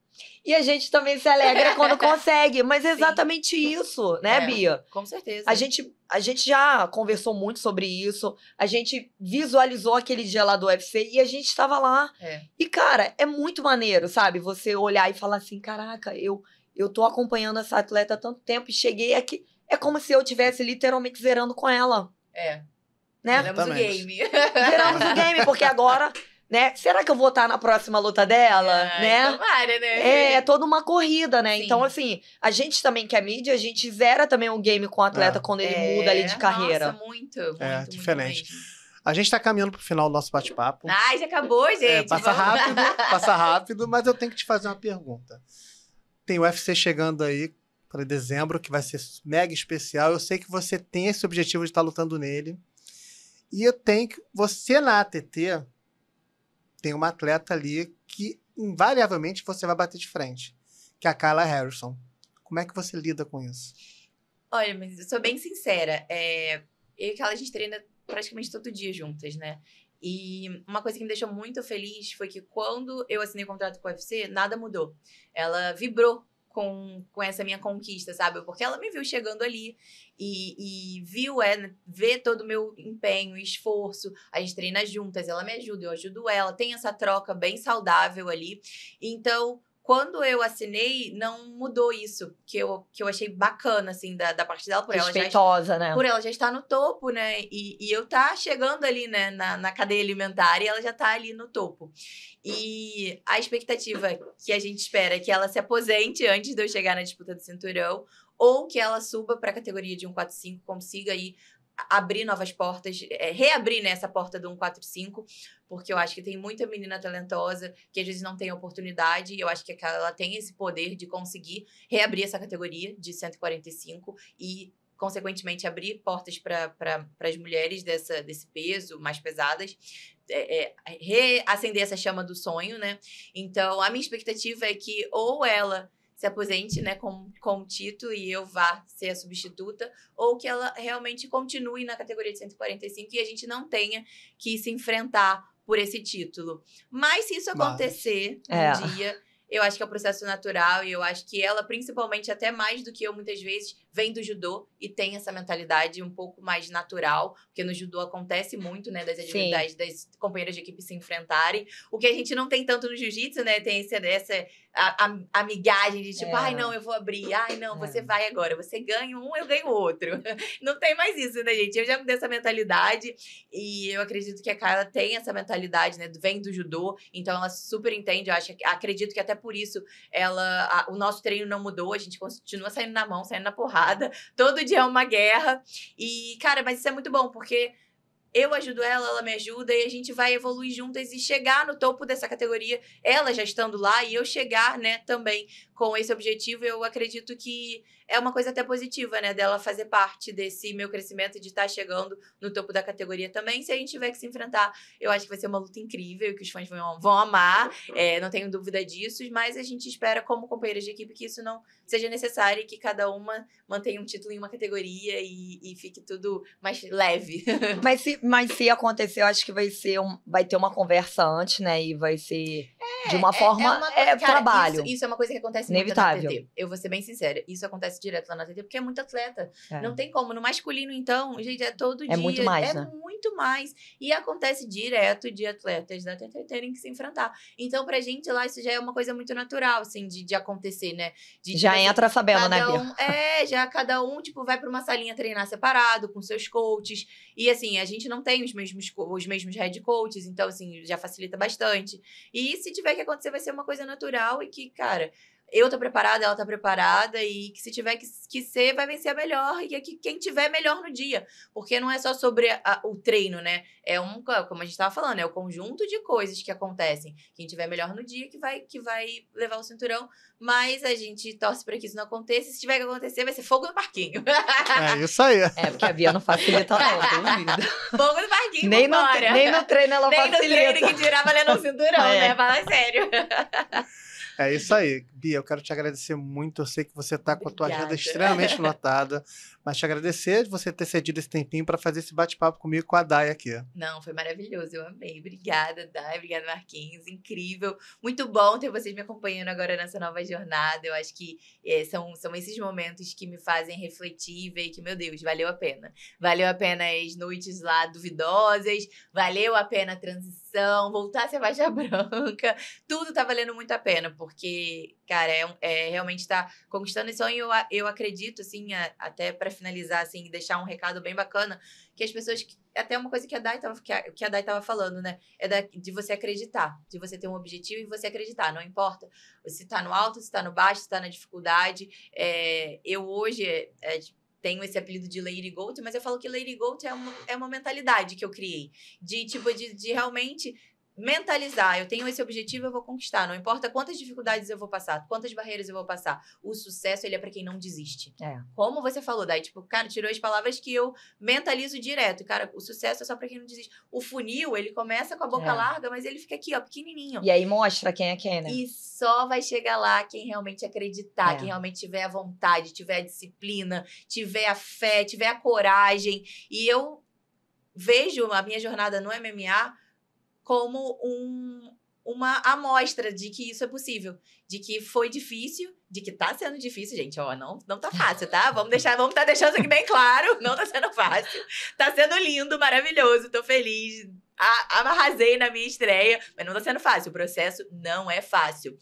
E a gente também se alegra quando consegue. Mas é exatamente isso, né, Bia? Com certeza. A gente já conversou muito sobre isso. A gente visualizou aquele dia lá do UFC e a gente estava lá. E, cara, é muito maneiro, sabe? Você olhar e falar assim, caraca, eu tô acompanhando essa atleta há tanto tempo e cheguei aqui. É como se eu estivesse literalmente zerando com ela. Né? Zeramos o game. Zeramos o game, porque agora, né? Será que eu vou estar na próxima luta dela? Né? Tomara, né? É toda uma corrida, né? Sim. Então, assim, a gente também que é mídia, a gente zera também o game com o atleta quando ele muda ali de carreira. Nossa, muito, diferente. Muito a gente tá caminhando pro final do nosso bate-papo. Ai, já acabou, gente. Passa rápido, mas eu tenho que te fazer uma pergunta. Tem o UFC chegando aí para dezembro, que vai ser mega especial. Eu sei que você tem esse objetivo de estar lutando nele. E eu tenho que... Você na ATT tem uma atleta ali que invariavelmente você vai bater de frente, que é a Kayla Harrison. Como é que você lida com isso? Olha, mas eu sou bem sincera. Eu e ela, a gente treina praticamente todo dia juntas, né? E uma coisa que me deixou muito feliz foi que quando eu assinei o contrato com o UFC, nada mudou. Ela vibrou com essa minha conquista, sabe? Porque ela me viu chegando ali e viu, ver todo o meu empenho e esforço. A gente treina juntas, ela me ajuda, eu ajudo ela. Tem essa troca bem saudável ali. Então, quando eu assinei, não mudou isso, que eu achei bacana, assim, da parte dela. Respeitosa, né? Por ela já estar no topo, né? E eu tá chegando ali, né, na cadeia alimentar, e ela já tá ali no topo. E a expectativa que a gente espera é que ela se aposente antes de eu chegar na disputa do cinturão, ou que ela suba para a categoria de 145, consiga aí abrir novas portas, reabrir, né, essa porta do 145, porque eu acho que tem muita menina talentosa que às vezes não tem oportunidade, e eu acho que ela tem esse poder de conseguir reabrir essa categoria de 145 e, consequentemente, abrir portas para as mulheres desse peso, mais pesadas, reacender essa chama do sonho, né? Então, a minha expectativa é que ou ela se aposente, né, com o título e eu vá ser a substituta, ou que ela realmente continue na categoria de 145 e a gente não tenha que se enfrentar por esse título. Mas se isso acontecer um dia, eu acho que é um processo natural e eu acho que ela, principalmente, até mais do que eu, muitas vezes, vem do judô e tem essa mentalidade um pouco mais natural, porque no judô acontece muito, né, das atividades das companheiras de equipe se enfrentarem. O que a gente não tem tanto no jiu-jitsu, né, tem essa amigagem de tipo, ai, não, eu vou abrir, ai, não, você vai agora, você ganha um, eu ganho outro. Não tem mais isso, né, gente? Eu já mudei essa mentalidade e eu acredito que a Kayla tem essa mentalidade, né, vem do judô, então ela super entende, eu acredito que até por isso o nosso treino não mudou, a gente continua saindo na mão, saindo na porrada, todo dia é uma guerra e, cara, mas isso é muito bom, porque eu ajudo ela me ajuda e a gente vai evoluir juntas e chegar no topo dessa categoria, ela já estando lá e eu chegar, né, também com esse objetivo. Eu acredito que é uma coisa até positiva, né? Dela fazer parte desse meu crescimento, de estar chegando no topo da categoria também. Se a gente tiver que se enfrentar, eu acho que vai ser uma luta incrível, que os fãs vão amar, não tenho dúvida disso, mas a gente espera, como companheiras de equipe, que isso não seja necessário e que cada uma mantenha um título em uma categoria e fique tudo mais leve. Mas se acontecer, eu acho que vai ter uma conversa antes, né? E vai ser de uma forma. Cara, trabalho. Isso é uma coisa que acontece Inevitável. muito na TT. Eu vou ser bem sincera. Isso acontece direto lá na TT, porque é muito atleta. É. Não tem como. No masculino, então, gente, é todo dia. É muito mais, né? Muito mais. E acontece direto de atletas da TT terem que se enfrentar. então, pra gente lá, isso já é uma coisa muito natural, assim, de acontecer, né? Já entra sabendo, né, Bia? Já cada um, tipo, vai pra uma salinha treinar separado, com seus coaches. E, assim, a gente não tem os mesmos head coaches, então, assim, já facilita bastante. E se tiver que acontecer, vai ser uma coisa natural e que, cara, eu tô preparada, ela tá preparada e que se tiver que ser, vai vencer a melhor e que quem tiver melhor no dia. Porque não é só sobre o treino, né? Como a gente tava falando, é o conjunto de coisas que acontecem. Quem tiver melhor no dia que vai levar o cinturão, mas a gente torce pra que isso não aconteça. Se tiver que acontecer, vai ser fogo no parquinho. É isso aí. Porque a Bia não facilita não, duvido. Fogo no parquinho, nem no treino ela facilita. Nem no treino que dirá valendo um cinturão, né? Fala sério. É isso aí. Bia, eu quero te agradecer muito. Eu sei que você está com a tua agenda extremamente lotada, mas te agradecer de você ter cedido esse tempinho para fazer esse bate-papo comigo com a Day aqui. Não, foi maravilhoso. Eu amei. Obrigada, Day. Obrigada, Marquinhos. Incrível. Muito bom ter vocês me acompanhando agora nessa nova jornada. Eu acho que são esses momentos que me fazem refletir e ver que, meu Deus, valeu a pena. Valeu a pena as noites lá duvidosas, valeu a pena a transição, voltar a ser faixa branca. Tudo tá valendo muito a pena, porque, cara, realmente tá conquistando esse sonho. Eu acredito, assim, até para finalizar, assim, deixar um recado bem bacana, que as pessoas... Até uma coisa que a Day tava falando, né? De você acreditar, de você ter um objetivo e você acreditar, não importa se tá no alto, se tá no baixo, se tá na dificuldade. Eu hoje tenho esse apelido de Lady Goat, mas eu falo que Lady Goat é uma mentalidade que eu criei, de realmente mentalizar, eu tenho esse objetivo, eu vou conquistar, não importa quantas dificuldades eu vou passar, quantas barreiras eu vou passar, o sucesso, ele é pra quem não desiste. Como você falou, Day, tipo, cara, tirou as palavras que eu mentalizo direto, cara, o sucesso é só pra quem não desiste. O funil, ele começa com a boca larga, mas ele fica aqui, ó, pequenininho. E aí mostra quem é quem, né? E só vai chegar lá quem realmente acreditar, quem realmente tiver a vontade, tiver a disciplina, tiver a fé, tiver a coragem. E eu vejo a minha jornada no MMA como uma amostra de que isso é possível, de que foi difícil, de que tá sendo difícil, gente, ó, não tá fácil, tá? Vamos tá deixando isso aqui bem claro, não tá sendo fácil, tá sendo lindo, maravilhoso, tô feliz, arrasei na minha estreia, mas não tá sendo fácil, o processo não é fácil,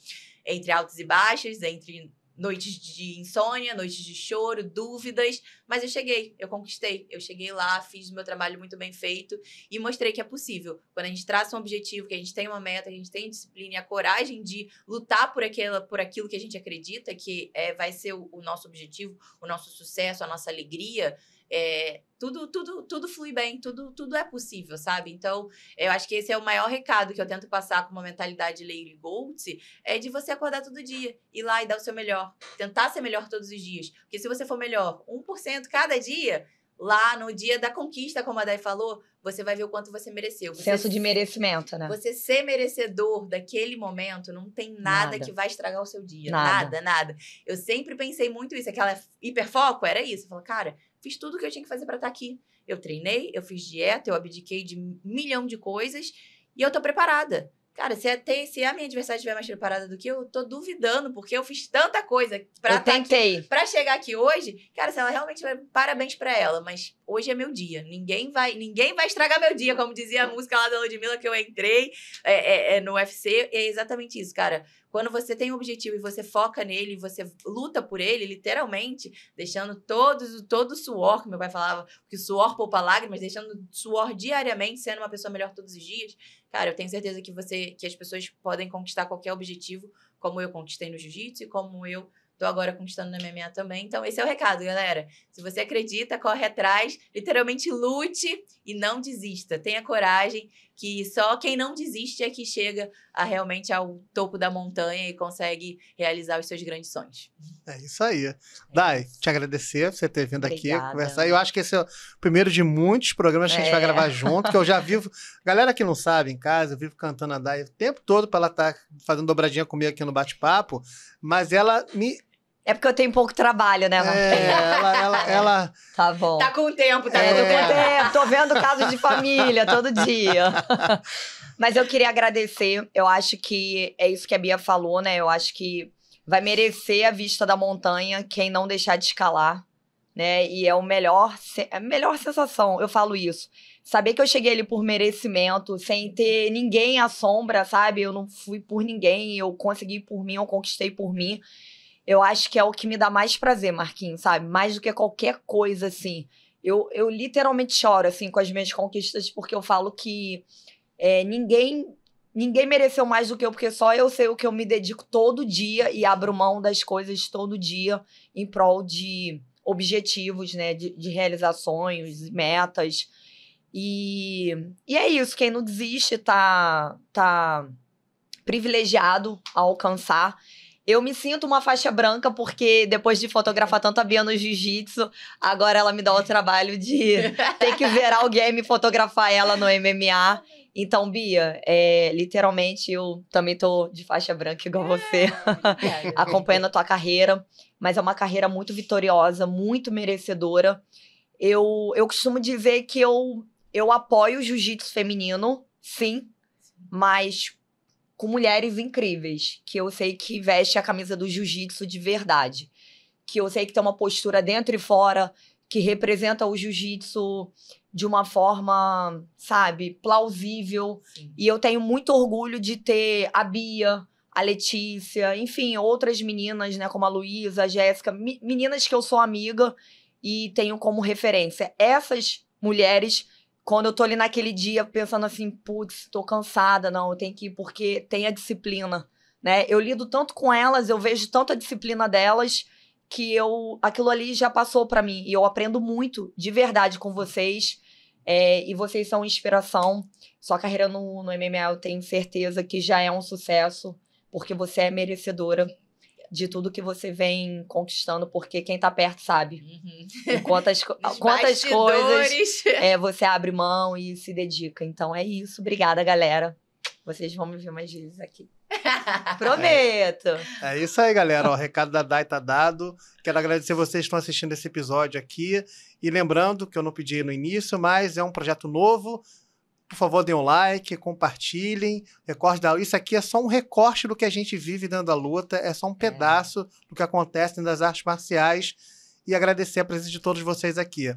entre altos e baixos, entre noites de insônia, noites de choro, dúvidas, mas eu conquistei. Eu cheguei lá, fiz o meu trabalho muito bem feito e mostrei que é possível. Quando a gente traça um objetivo, que a gente tem uma meta, que a gente tem disciplina e a coragem de lutar por aquilo que a gente acredita, que vai ser o nosso objetivo, o nosso sucesso, a nossa alegria, tudo flui bem, tudo é possível, sabe? Então, eu acho que esse é o maior recado que eu tento passar com uma mentalidade Lady Goat, é de você acordar todo dia, ir lá e dar o seu melhor, tentar ser melhor todos os dias, porque se você for melhor 1% cada dia, lá no dia da conquista, como a Day falou, você vai ver o quanto você mereceu. Senso de merecimento, né? Você ser merecedor daquele momento, não tem nada que vai estragar o seu dia. Nada. Eu sempre pensei muito isso, aquela hiperfoco, era isso. Eu falo, cara, fiz tudo o que eu tinha que fazer pra estar aqui. Eu treinei, eu fiz dieta, eu abdiquei de 1 milhão de coisas e eu tô preparada. Cara, se a minha adversária estiver mais preparada do que eu tô duvidando, porque eu fiz tanta coisa pra chegar aqui hoje. Cara, se ela realmente vai, parabéns pra ela, mas hoje é meu dia. Ninguém vai estragar meu dia, como dizia a música lá da Ludmilla que eu entrei no UFC. É exatamente isso, cara. Quando você tem um objetivo e você foca nele, você luta por ele, literalmente, deixando todo o suor, que meu pai falava, que o suor poupa lágrimas, deixando suor diariamente, sendo uma pessoa melhor todos os dias, cara, eu tenho certeza que as pessoas podem conquistar qualquer objetivo, como eu conquistei no jiu-jitsu e como eu tô agora conquistando na MMA também. Então, esse é o recado, galera. Se você acredita, corre atrás, literalmente lute e não desista. Tenha coragem, que só quem não desiste é que chega realmente ao topo da montanha e consegue realizar os seus grandes sonhos. É isso aí. Dai, te agradecer por você ter vindo Obrigada. aqui conversar. Eu acho que esse é o primeiro de muitos programas que a gente vai gravar junto, que eu já vivo... Galera que não sabe em casa, eu vivo cantando a Dai o tempo todo pra ela estar fazendo dobradinha comigo aqui no bate-papo, mas ela me... É porque eu tenho pouco trabalho, né, Marquinhos? Ela... Tá bom. Tá com o tempo, tá Tô com o com tempo. tempo, tô vendo casos de família todo dia. Mas eu queria agradecer. Eu acho que é isso que a Bia falou, né? Eu acho que vai merecer a vista da montanha quem não deixar de escalar, né? E é a melhor sensação, eu falo isso. Saber que eu cheguei ali por merecimento, sem ter ninguém à sombra, sabe? Eu não fui por ninguém, eu consegui por mim, eu conquistei por mim. Eu acho que é o que me dá mais prazer, Marquinhos, sabe? Mais do que qualquer coisa, assim. Eu literalmente choro, assim, com as minhas conquistas, porque eu falo que ninguém mereceu mais do que eu, porque só eu sei o que eu me dedico todo dia e abro mão das coisas todo dia em prol de objetivos, né? De realizar sonhos, metas. E é isso, quem não desiste tá privilegiado a alcançar. Eu me sinto uma faixa branca porque depois de fotografar tanto a Bia no jiu-jitsu, agora ela me dá o trabalho de ter que ver alguém me fotografar ela no MMA. Então, Bia, literalmente eu também tô de faixa branca igual você, acompanhando a tua carreira, mas é uma carreira muito vitoriosa, muito merecedora. Eu costumo dizer que eu apoio o jiu-jitsu feminino, sim, mas com mulheres incríveis, que eu sei que veste a camisa do jiu-jitsu de verdade, que eu sei que tem uma postura dentro e fora, que representa o jiu-jitsu de uma forma, sabe, plausível. Sim. E eu tenho muito orgulho de ter a Bia, a Letícia, enfim, outras meninas, né, como a Luísa, a Jéssica, meninas que eu sou amiga e tenho como referência. Essas mulheres, quando eu tô ali naquele dia pensando assim, putz, tô cansada, não, eu tenho que ir porque tem a disciplina, né? Eu lido tanto com elas, eu vejo tanta disciplina delas, que aquilo ali já passou pra mim. E eu aprendo muito, de verdade, com vocês. E vocês são inspiração. Sua carreira no MMA eu tenho certeza que já é um sucesso, porque você é merecedora de tudo que você vem conquistando, porque quem tá perto sabe. Uhum. Quantas coisas você abre mão e se dedica. Então é isso. Obrigada, galera. Vocês vão me ver mais vezes aqui. Prometo! É isso aí, galera. O recado da Dai tá dado. Quero agradecer vocês que estão assistindo esse episódio aqui. E lembrando que eu não pedi no início, mas é um projeto novo. Por favor, deem um like, compartilhem. Isso aqui é só um recorte do que a gente vive dentro da luta. É só um pedaço do que acontece dentro das artes marciais. E agradecer a presença de todos vocês aqui.